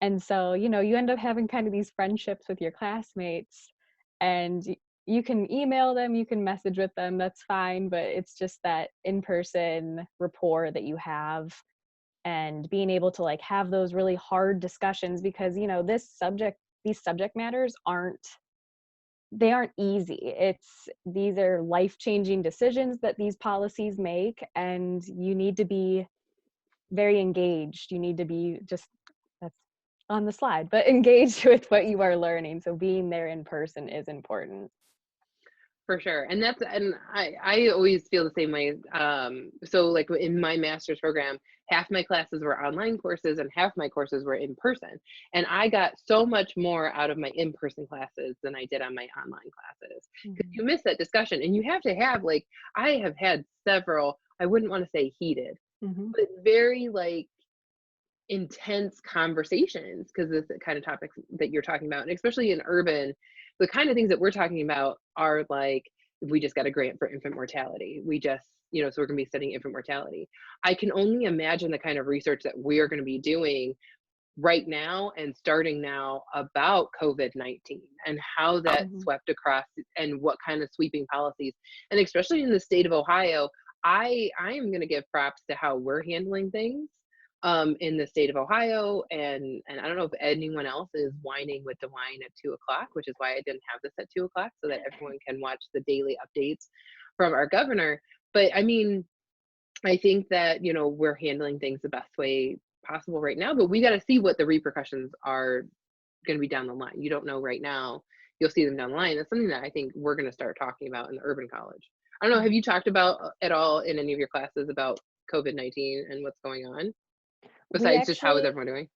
And so, you end up having kind of these friendships with your classmates, and you can email them, you can message with them, that's fine, but it's just that in-person rapport that you have and being able to like have those really hard discussions, because these subject matters aren't easy. These are life-changing decisions that these policies make, and you need to be very engaged. You need to be that's on the slide, but engaged with what you are learning. So being there in person is important. For sure. And I always feel the same way. So like in my master's program, half my classes were online courses and half my courses were in person. And I got so much more out of my in-person classes than I did on my online classes. Because you miss that discussion, and you have to have I have had several, I wouldn't want to say heated, but very intense conversations, because it's the kind of topics that you're talking about. And especially in urban, the kind of things that we're talking about are like, we just got a grant for infant mortality. We just, so we're going to be studying infant mortality. I can only imagine the kind of research that we are going to be doing right now and starting now about COVID-19 and how that swept across and what kind of sweeping policies. And especially in the state of Ohio, I am going to give props to how we're handling things in the state of Ohio, and I don't know if anyone else is whining with DeWine at 2:00, which is why I didn't have this at 2:00, so that everyone can watch the daily updates from our governor. But I mean, I think that we're handling things the best way possible right now, but we got to see what the repercussions are going to be down the line. You don't know right now. You'll see them down the line. That's something that I think we're going to start talking about in the urban college. I don't know, have you talked about at all in any of your classes about COVID-19 and what's going on? Besides just how is everyone doing?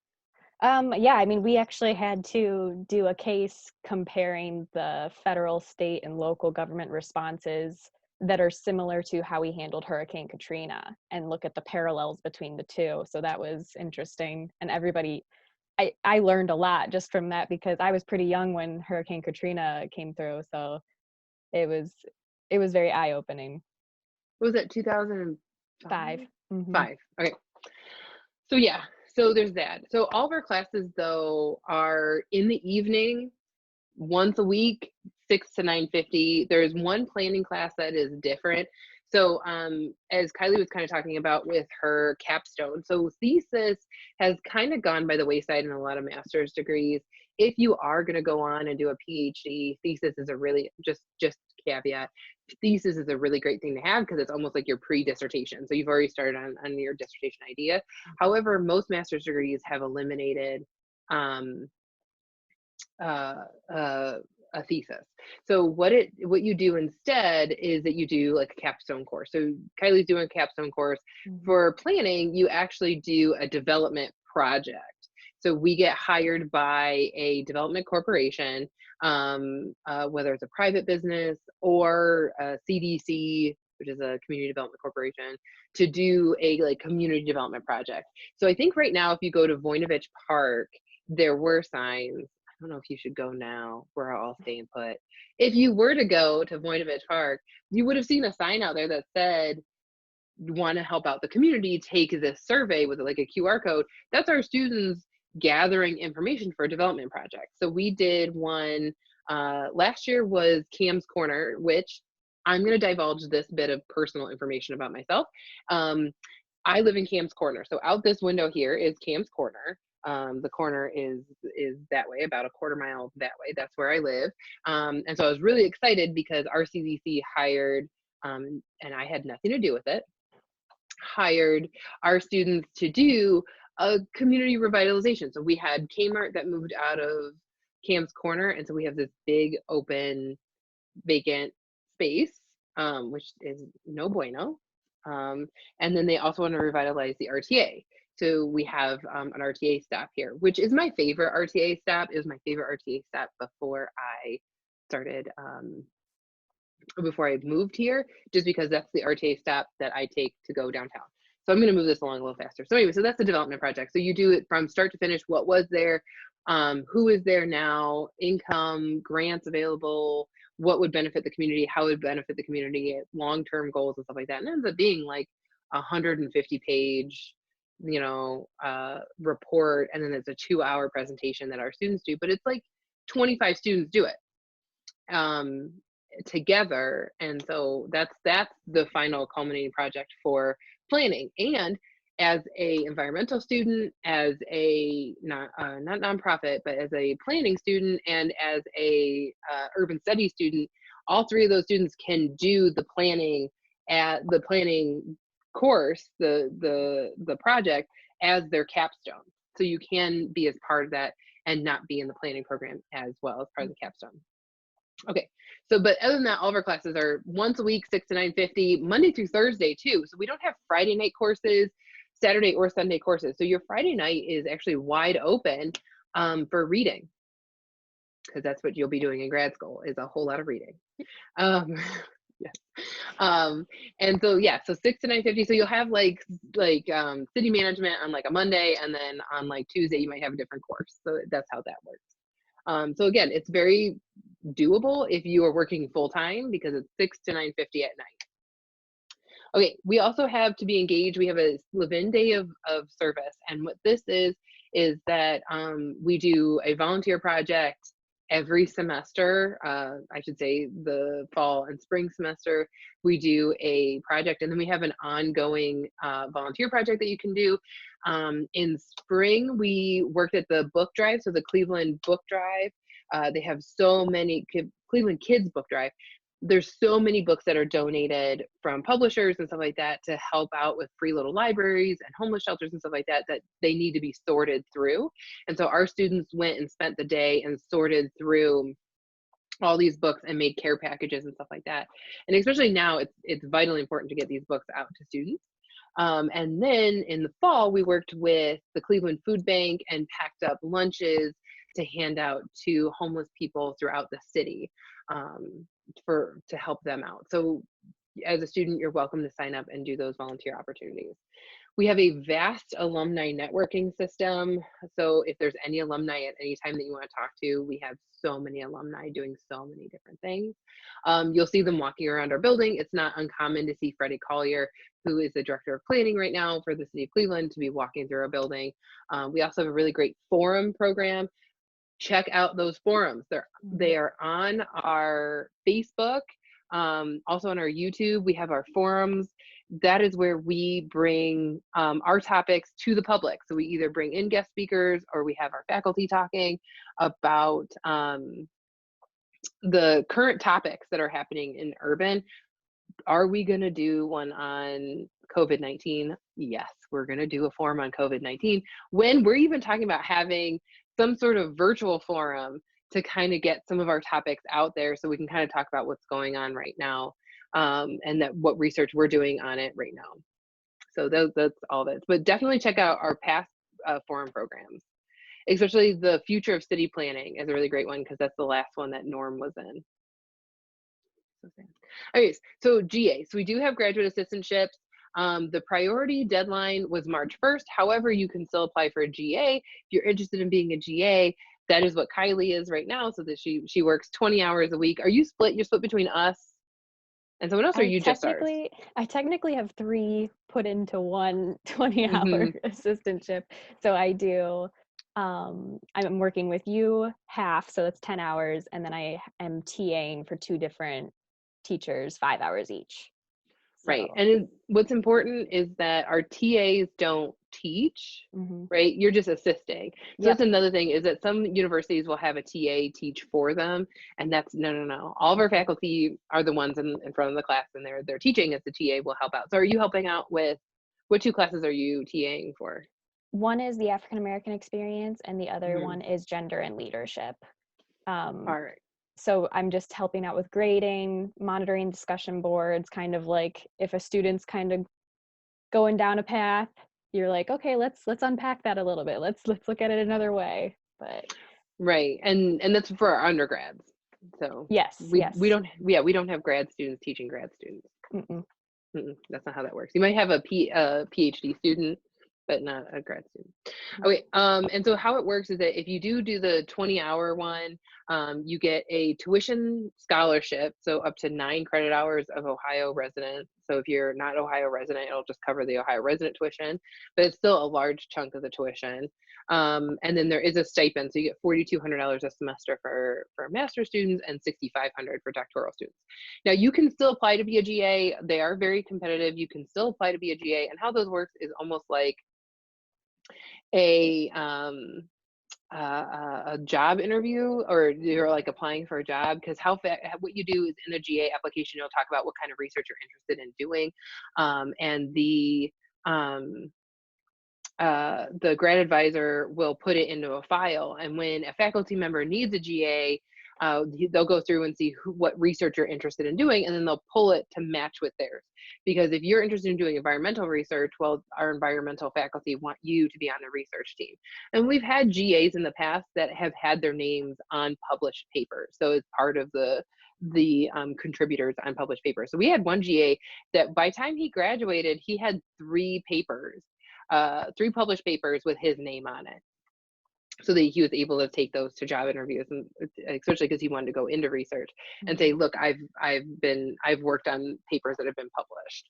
Yeah, I mean, we actually had to do a case comparing the federal, state, and local government responses that are similar to how we handled Hurricane Katrina and look at the parallels between the two. So that was interesting. And everybody, I learned a lot just from that because I was pretty young when Hurricane Katrina came through. So it was very eye-opening. What was it, 2005? Mm-hmm. 5. Okay. So yeah, so there's that. So all of our classes though are in the evening, once a week, 6 to 9:50. There's one planning class that is different. So as Kylie was kind of talking about with her capstone, so thesis has kind of gone by the wayside in a lot of master's degrees. If you are going to go on and do a PhD, thesis is a really, just caveat, thesis is a really great thing to have because it's almost like your pre-dissertation. So you've already started on your dissertation idea. However, most master's degrees have eliminated a thesis. So what you do instead is that you do like a capstone course. So Kylie's doing a capstone course. Mm-hmm. For planning, you actually do a development project. So we get hired by a development corporation, whether it's a private business or a CDC, which is a community development corporation, to do a like community development project. So I think right now, if you go to Voinovich Park, there were signs. I don't know if you should go now. We're all staying put. If you were to go to Voinovich Park, you would have seen a sign out there that said, you want to help out the community, take this survey with like a QR code. That's our students gathering information for a development project. So we did one, last year was Cam's Corner, which I'm going to divulge this bit of personal information about myself. I live in Cam's Corner. So out this window here is Cam's Corner. The corner is that way, about a quarter mile that way. That's where I live. And so I was really excited because our CDC hired, and I had nothing to do with it, hired our students to do a community revitalization. So we had Kmart that moved out of Cam's Corner. And so we have this big open vacant space, which is no bueno. And then they also want to revitalize the RTA. So we have an RTA stop here, which is my favorite RTA stop. It was my favorite RTA stop before I started, before I moved here, just because that's the RTA stop that I take to go downtown. So I'm going to move this along a little faster. So anyway, so that's the development project. So you do it from start to finish. What was there? Who is there now? Income, grants available, what would benefit the community, how would benefit the community, long-term goals and stuff like that. And it ends up being like 150-page, report, and then it's a 2-hour presentation that our students do, but it's like 25 students do it together. And so that's the final culminating project for planning. And as a environmental student, as a not nonprofit, but as a planning student, and as a urban studies student, all three of those students can do the planning at the planning course, the project, as their capstone. So you can be as part of that and not be in the planning program as well as part of the capstone. Okay, so but other than that, all of our classes are once a week, 6 to 9:50, Monday through Thursday too. So we don't have Friday night courses, Saturday or Sunday courses. So your Friday night is actually wide open for reading, because that's what you'll be doing in grad school, is a whole lot of reading. Yes. And so yeah, so 6 to 9:50. So you'll have like city management on like a Monday, and then on like Tuesday you might have a different course. So that's how that works. So again, it's very doable if you are working full time, because it's 6 to 9:50 at night. Okay, we also have to be engaged. We have a Levin Day of service, and what this is that we do a volunteer project every semester. I should say the fall and spring semester, we do a project, and then we have an ongoing volunteer project that you can do. In spring, we worked at the book drive, so the Cleveland book drive. They have so many Cleveland Kids book drive. there's so many books that are donated from publishers and stuff like that to help out with free little libraries and homeless shelters and stuff like that, that they need to be sorted through. And so our students went and spent the day and sorted through all these books and made care packages and stuff like that. And especially now, it's vitally important to get these books out to students. And then in the fall, we worked with the Cleveland Food Bank and packed up lunches to hand out to homeless people throughout the city, to help them out. So as a student, you're welcome to sign up and do those volunteer opportunities. We have a vast alumni networking system. So if there's any alumni at any time that you want to talk to, we have so many alumni doing so many different things. You'll see them walking around our building. It's not uncommon to see Freddie Collier, who is the director of planning right now for the city of Cleveland, to be walking through our building. We also have a really great forum program. Check out those forums. They are on our Facebook, also on our YouTube. We have our forums. That is where we bring our topics to the public. So we either bring in guest speakers or we have our faculty talking about the current topics that are happening in urban. Are we going to do one on COVID-19? Yes, we're going to do a forum on COVID-19. When we're even talking about having some sort of virtual forum to kind of get some of our topics out there so we can kind of talk about what's going on right now, and that what research we're doing on it right now. So that's all that. But definitely check out our past forum programs, especially the Future of City Planning is a really great one because that's the last one that Norm was in. Okay, so GA. So we do have graduate assistantships. The priority deadline was March 1st. However, you can still apply for a GA. If you're interested in being a GA, that is what Kylie is right now. So that she works 20 hours a week. Are you split? You're split between us and someone else, or you just ours? I technically have 3 put into one 20-hour assistantship. So I do, I'm working with you half, so that's 10 hours. And then I am TAing for 2 different teachers, 5 hours each. So. Right. And what's important is that our TAs don't teach, right? You're just assisting. So that's another thing, is that some universities will have a TA teach for them. And that's no. All of our faculty are the ones in front of the class, and they're teaching as the TA will help out. So are you helping out with, what 2 classes are you TAing for? One is the African American experience, and the other one is gender and leadership. All right. So I'm just helping out with grading, monitoring discussion boards, kind of like if a student's kind of going down a path, you're like, okay, let's unpack that a little bit. Let's look at it another way. But right. And that's for our undergrads. So yes. We don't have grad students teaching grad students. That's not how that works. You might have a PhD student, but not a grad student. Okay, and so how it works is that if you do the 20-hour one, you get a tuition scholarship, so up to 9 credit hours of Ohio resident. So if you're not Ohio resident, it'll just cover the Ohio resident tuition, but it's still a large chunk of the tuition. And then there is a stipend, so you get $4,200 a semester for master's students and $6,500 for doctoral students. Now you can still apply to be a GA. They are very competitive. You can still apply to be a GA, and how those works is almost like a job interview, or you're like applying for a job, because what you do is in the GA application, you'll talk about what kind of research you're interested in doing, and the grad advisor will put it into a file, and when a faculty member needs a GA, they'll go through and see what research you're interested in doing, and then they'll pull it to match with theirs. Because if you're interested in doing environmental research, well, our environmental faculty want you to be on the research team. And we've had GAs in the past that have had their names on published papers. So it's part of the contributors on published papers. So we had one GA that by the time he graduated, he had 3 papers, 3 published papers with his name on it. So that he was able to take those to job interviews, and especially because he wanted to go into research and say, look, I've worked on papers that have been published.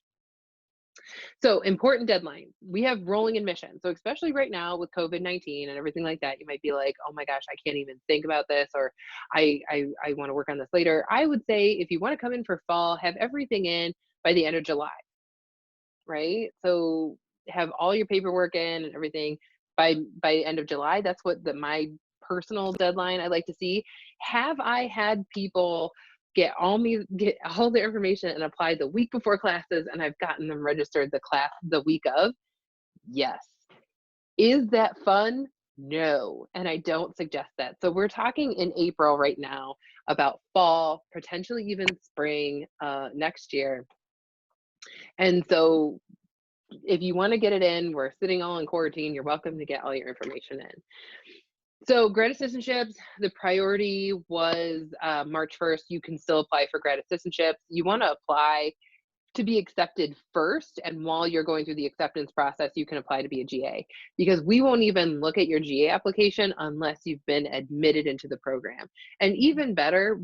So important deadlines. We have rolling admission. So especially right now with COVID-19 and everything like that, you might be like, oh my gosh, I can't even think about this, or I want to work on this later. I would say if you want to come in for fall, have everything in by the end of July, right? So have all your paperwork in and everything by the end of July. That's what my personal deadline I like to see. Have I had people get all the information and apply the week before classes, and I've gotten them registered the week of. Yes. Is that fun? No. And I don't suggest that. So we're talking in April right now about fall, potentially even spring next year. And so if you want to get it in, we're sitting all in quarantine, you're welcome to get all your information in. So grad assistantships, the priority was March 1st. You can still apply for grad assistantships. You want to apply to be accepted first, and while you're going through the acceptance process, you can apply to be a GA, because we won't even look at your GA application unless you've been admitted into the program. And even better,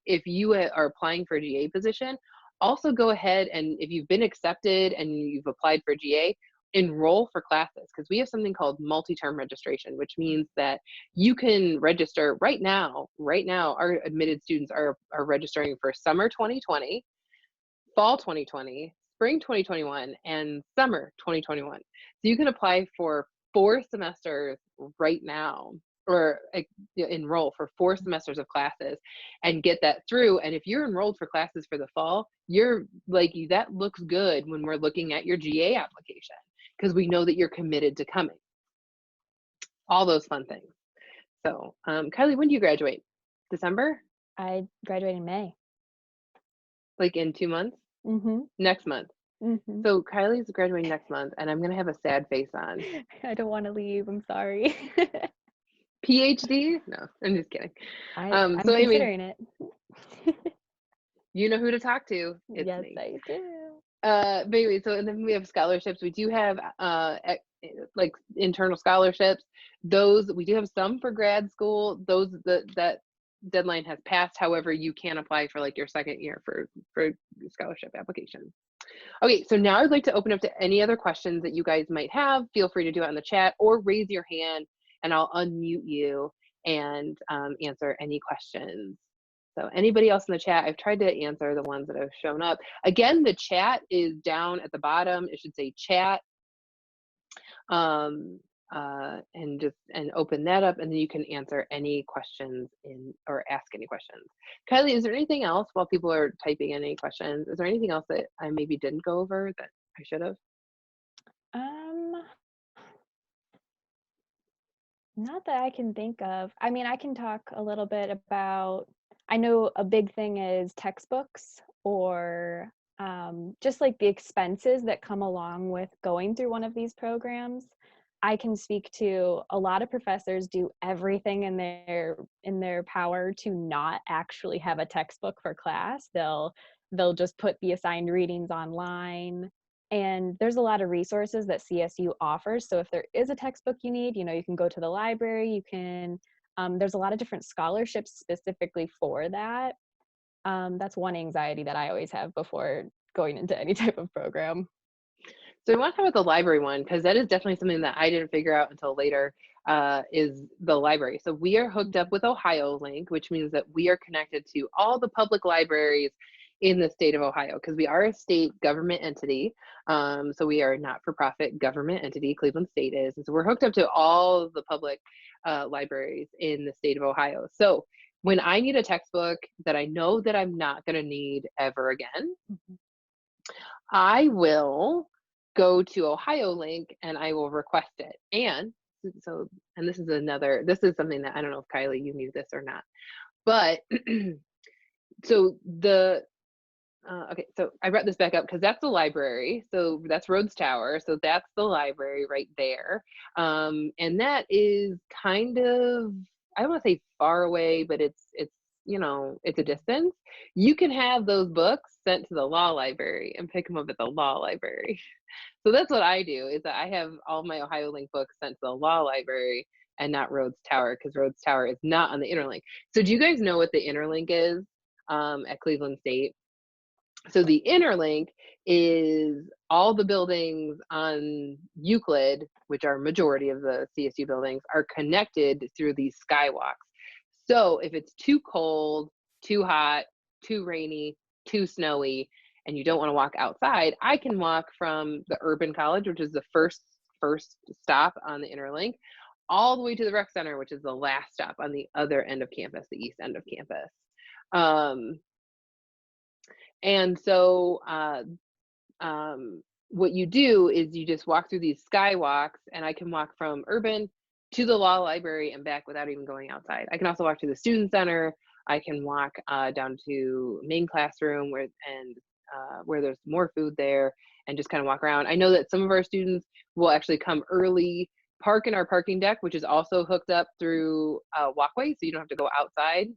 if you are applying for a GA position, also go ahead, and if you've been accepted and you've applied for GA, enroll for classes, because we have something called multi-term registration, which means that you can register right now. Our admitted students are registering for summer 2020, fall 2020, spring 2021, and summer 2021. So you can apply for 4 semesters right now, or enroll for 4 semesters of classes and get that through. And if you're enrolled for classes for the fall, you're like, that looks good when we're looking at your GA application, because we know that you're committed to coming. All those fun things. So Kylie, when do you graduate? December? I graduate in May. Like in 2 months? Mm-hmm. Next month. Mm-hmm. So Kylie's graduating next month, and I'm gonna have a sad face on. I don't want to leave. I'm sorry. PhD? No, I'm just kidding. I'm so anyways, considering it. you know who to talk to. It's yes, me. I do. But anyway, so and then we have scholarships. We do have like internal scholarships. Those we do have some for grad school. Those that deadline has passed. However, you can apply for like your second year for scholarship application. Okay, so now I'd like to open up to any other questions that you guys might have. Feel free to do it in the chat or raise your hand, and I'll unmute you and answer any questions. So anybody else in the chat, I've tried to answer the ones that have shown up. Again, the chat is down at the bottom. It should say chat. And open that up, and then you can answer any questions or ask any questions. Kylie, is there anything else while people are typing in any questions? Is there anything else that I maybe didn't go over that I should have? Not that I can think of. I mean, I can talk a little bit about, I know a big thing is textbooks, or just like the expenses that come along with going through one of these programs. I can speak to a lot of professors do everything in their power to not actually have a textbook for class. They'll just put the assigned readings online. And there's a lot of resources that CSU offers. So if there is a textbook you need, you can go to the library, you can, there's a lot of different scholarships specifically for that. That's one anxiety that I always have before going into any type of program. So I want to talk about the library one, because that is definitely something that I didn't figure out until later, is the library. So we are hooked up with Ohio Link, which means that we are connected to all the public libraries in the state of Ohio, because we are a state government entity. So we are a not-for-profit government entity, Cleveland State is. And so we're hooked up to all of the public libraries in the state of Ohio. So when I need a textbook that I know that I'm not going to need ever again, I will go to Ohio Link and I will request it. And so, and this is something that I don't know if Kylie, you knew this or not, but so okay, so I brought this back up because that's the library. So that's Rhodes Tower. So that's the library right there. And that is kind of, I don't want to say far away, but it's it's a distance. You can have those books sent to the law library and pick them up at the law library. So that's what I do, is that I have all my Ohio Link books sent to the law library and not Rhodes Tower, because Rhodes Tower is not on the Interlink. So do you guys know what the Interlink is at Cleveland State? So the Interlink is all the buildings on Euclid, which are majority of the CSU buildings, are connected through these skywalks. So if it's too cold, too hot, too rainy, too snowy, and you don't want to walk outside, I can walk from the Urban College, which is the first stop on the Interlink, all the way to the Rec Center, which is the last stop on the other end of campus, the east end of campus. And so what you do is you just walk through these skywalks, and I can walk from Urban to the law library and back without even going outside. I can also walk to the student center. I can walk down to main classroom where there's more food there, and just kind of walk around. I know that some of our students will actually come early, park in our parking deck, which is also hooked up through a walkway, so you don't have to go outside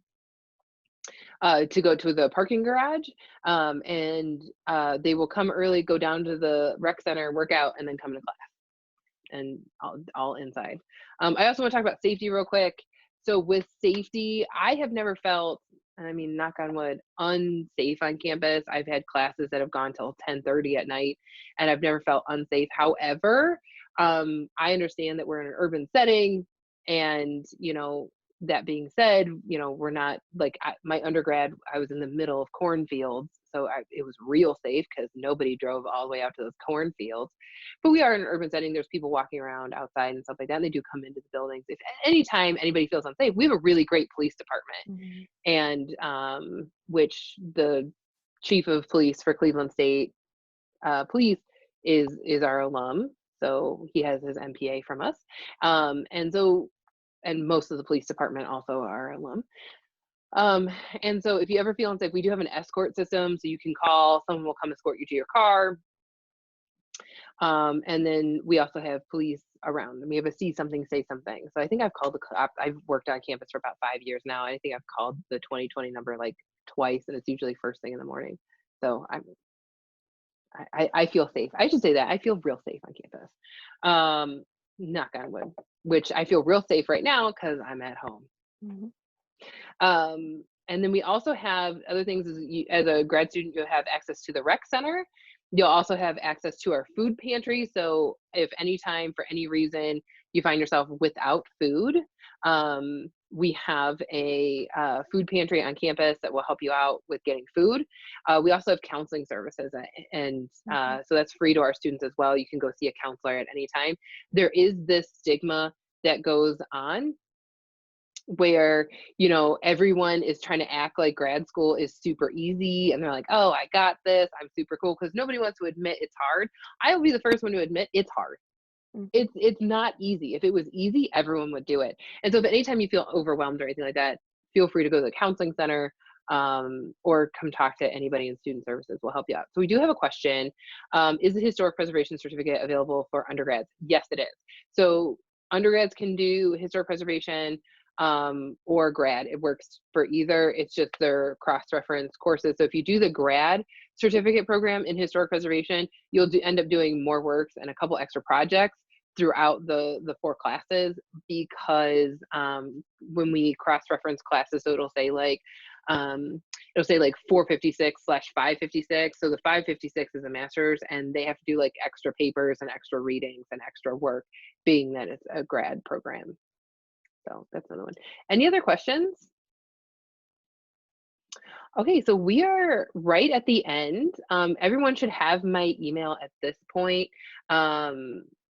to go to the parking garage. And they will come early, go down to the rec center, work out, and then come to class, and all inside. I also want to talk about safety real quick. So with safety, I have never felt, and I mean, knock on wood, unsafe on campus. I've had classes that have gone till 10:30 at night, and I've never felt unsafe. However, I understand that we're in an urban setting, and that being said, we're not like my undergrad. I was in the middle of cornfields, so it was real safe because nobody drove all the way out to those cornfields. But we are in an urban setting. There's people walking around outside and stuff like that, and they do come into the buildings. If anytime anybody feels unsafe, we have a really great police department, and which the chief of police for Cleveland State Police is our alum, so he has his MPA from us, and most of the police department also are alum. And so if you ever feel unsafe, we do have an escort system, so you can call, someone will come escort you to your car. And then we also have police around, and we have a see something, say something. So I think I've called I've worked on campus for about 5 years now. I think I've called the 2020 number like twice, and it's usually first thing in the morning. So I feel safe. I should say that I feel real safe on campus. Knock on wood, which I feel real safe right now because I'm at home. And then we also have other things. As a grad student, you'll have access to the rec center. You'll also have access to our food pantry. So if anytime for any reason you find yourself without food, we have a food pantry on campus that will help you out with getting food. We also have counseling services, and so that's free to our students as well. You can go see a counselor at any time. There is this stigma that goes on where everyone is trying to act like grad school is super easy, and they're like, oh, I got this, I'm super cool, because nobody wants to admit it's hard. I will be the first one to admit it's hard. It's not easy. If it was easy, everyone would do it. And so if anytime you feel overwhelmed or anything like that, feel free to go to the counseling center, or come talk to anybody in student services. Will help you out. So we do have a question. Is the historic preservation certificate available for undergrads? Yes, it is. So undergrads can do historic preservation, or grad. It works for either. It's just their cross-reference courses. So if you do the grad certificate program in historic preservation, you'll end up doing more works and a couple extra projects throughout the 4 classes, because when we cross-reference classes, so it'll say like 456/556. So the 556 is a master's, and they have to do like extra papers and extra readings and extra work, being that it's a grad program. So that's another one. Any other questions? Okay, so we are right at the end. Everyone should have my email at this point.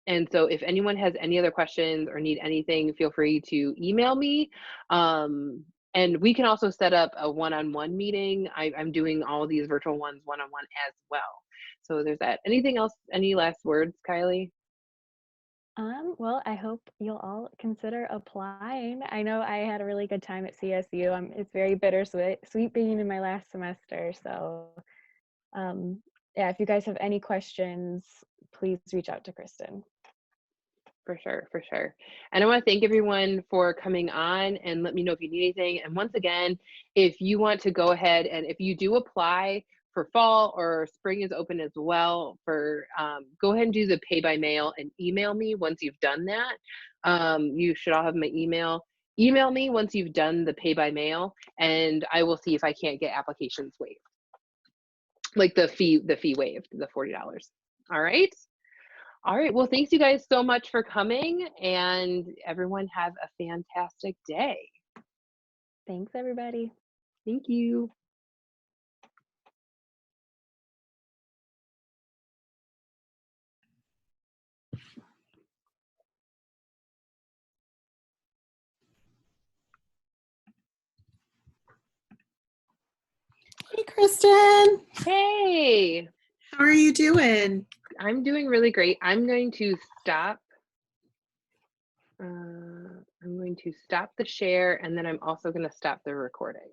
And so if anyone has any other questions or need anything, feel free to email me. And we can also set up a one-on-one meeting. I'm doing all these virtual ones one-on-one as well. So there's that. Anything else? Any last words, Kylie? Well, I hope you'll all consider applying. I know I had a really good time at CSU. It's very bittersweet being in my last semester. So, yeah, if you guys have any questions, please reach out to Kristen. For sure. And I want to thank everyone for coming on, and let me know if you need anything. And once again, if you want to go ahead, and if you do apply for fall, or spring is open as well, for go ahead and do the pay by mail and email me once you've done that. You should all have my email. Email me once you've done the pay by mail, and I will see if I can't get applications waived, like the fee waived, the $40. All right. Well, thanks you guys so much for coming, and everyone have a fantastic day. Thanks, everybody. Thank you. Hey, Kristen. Hey, How are you doing? I'm doing really great. I'm going to stop. I'm going to stop the share, and then I'm also going to stop the recording.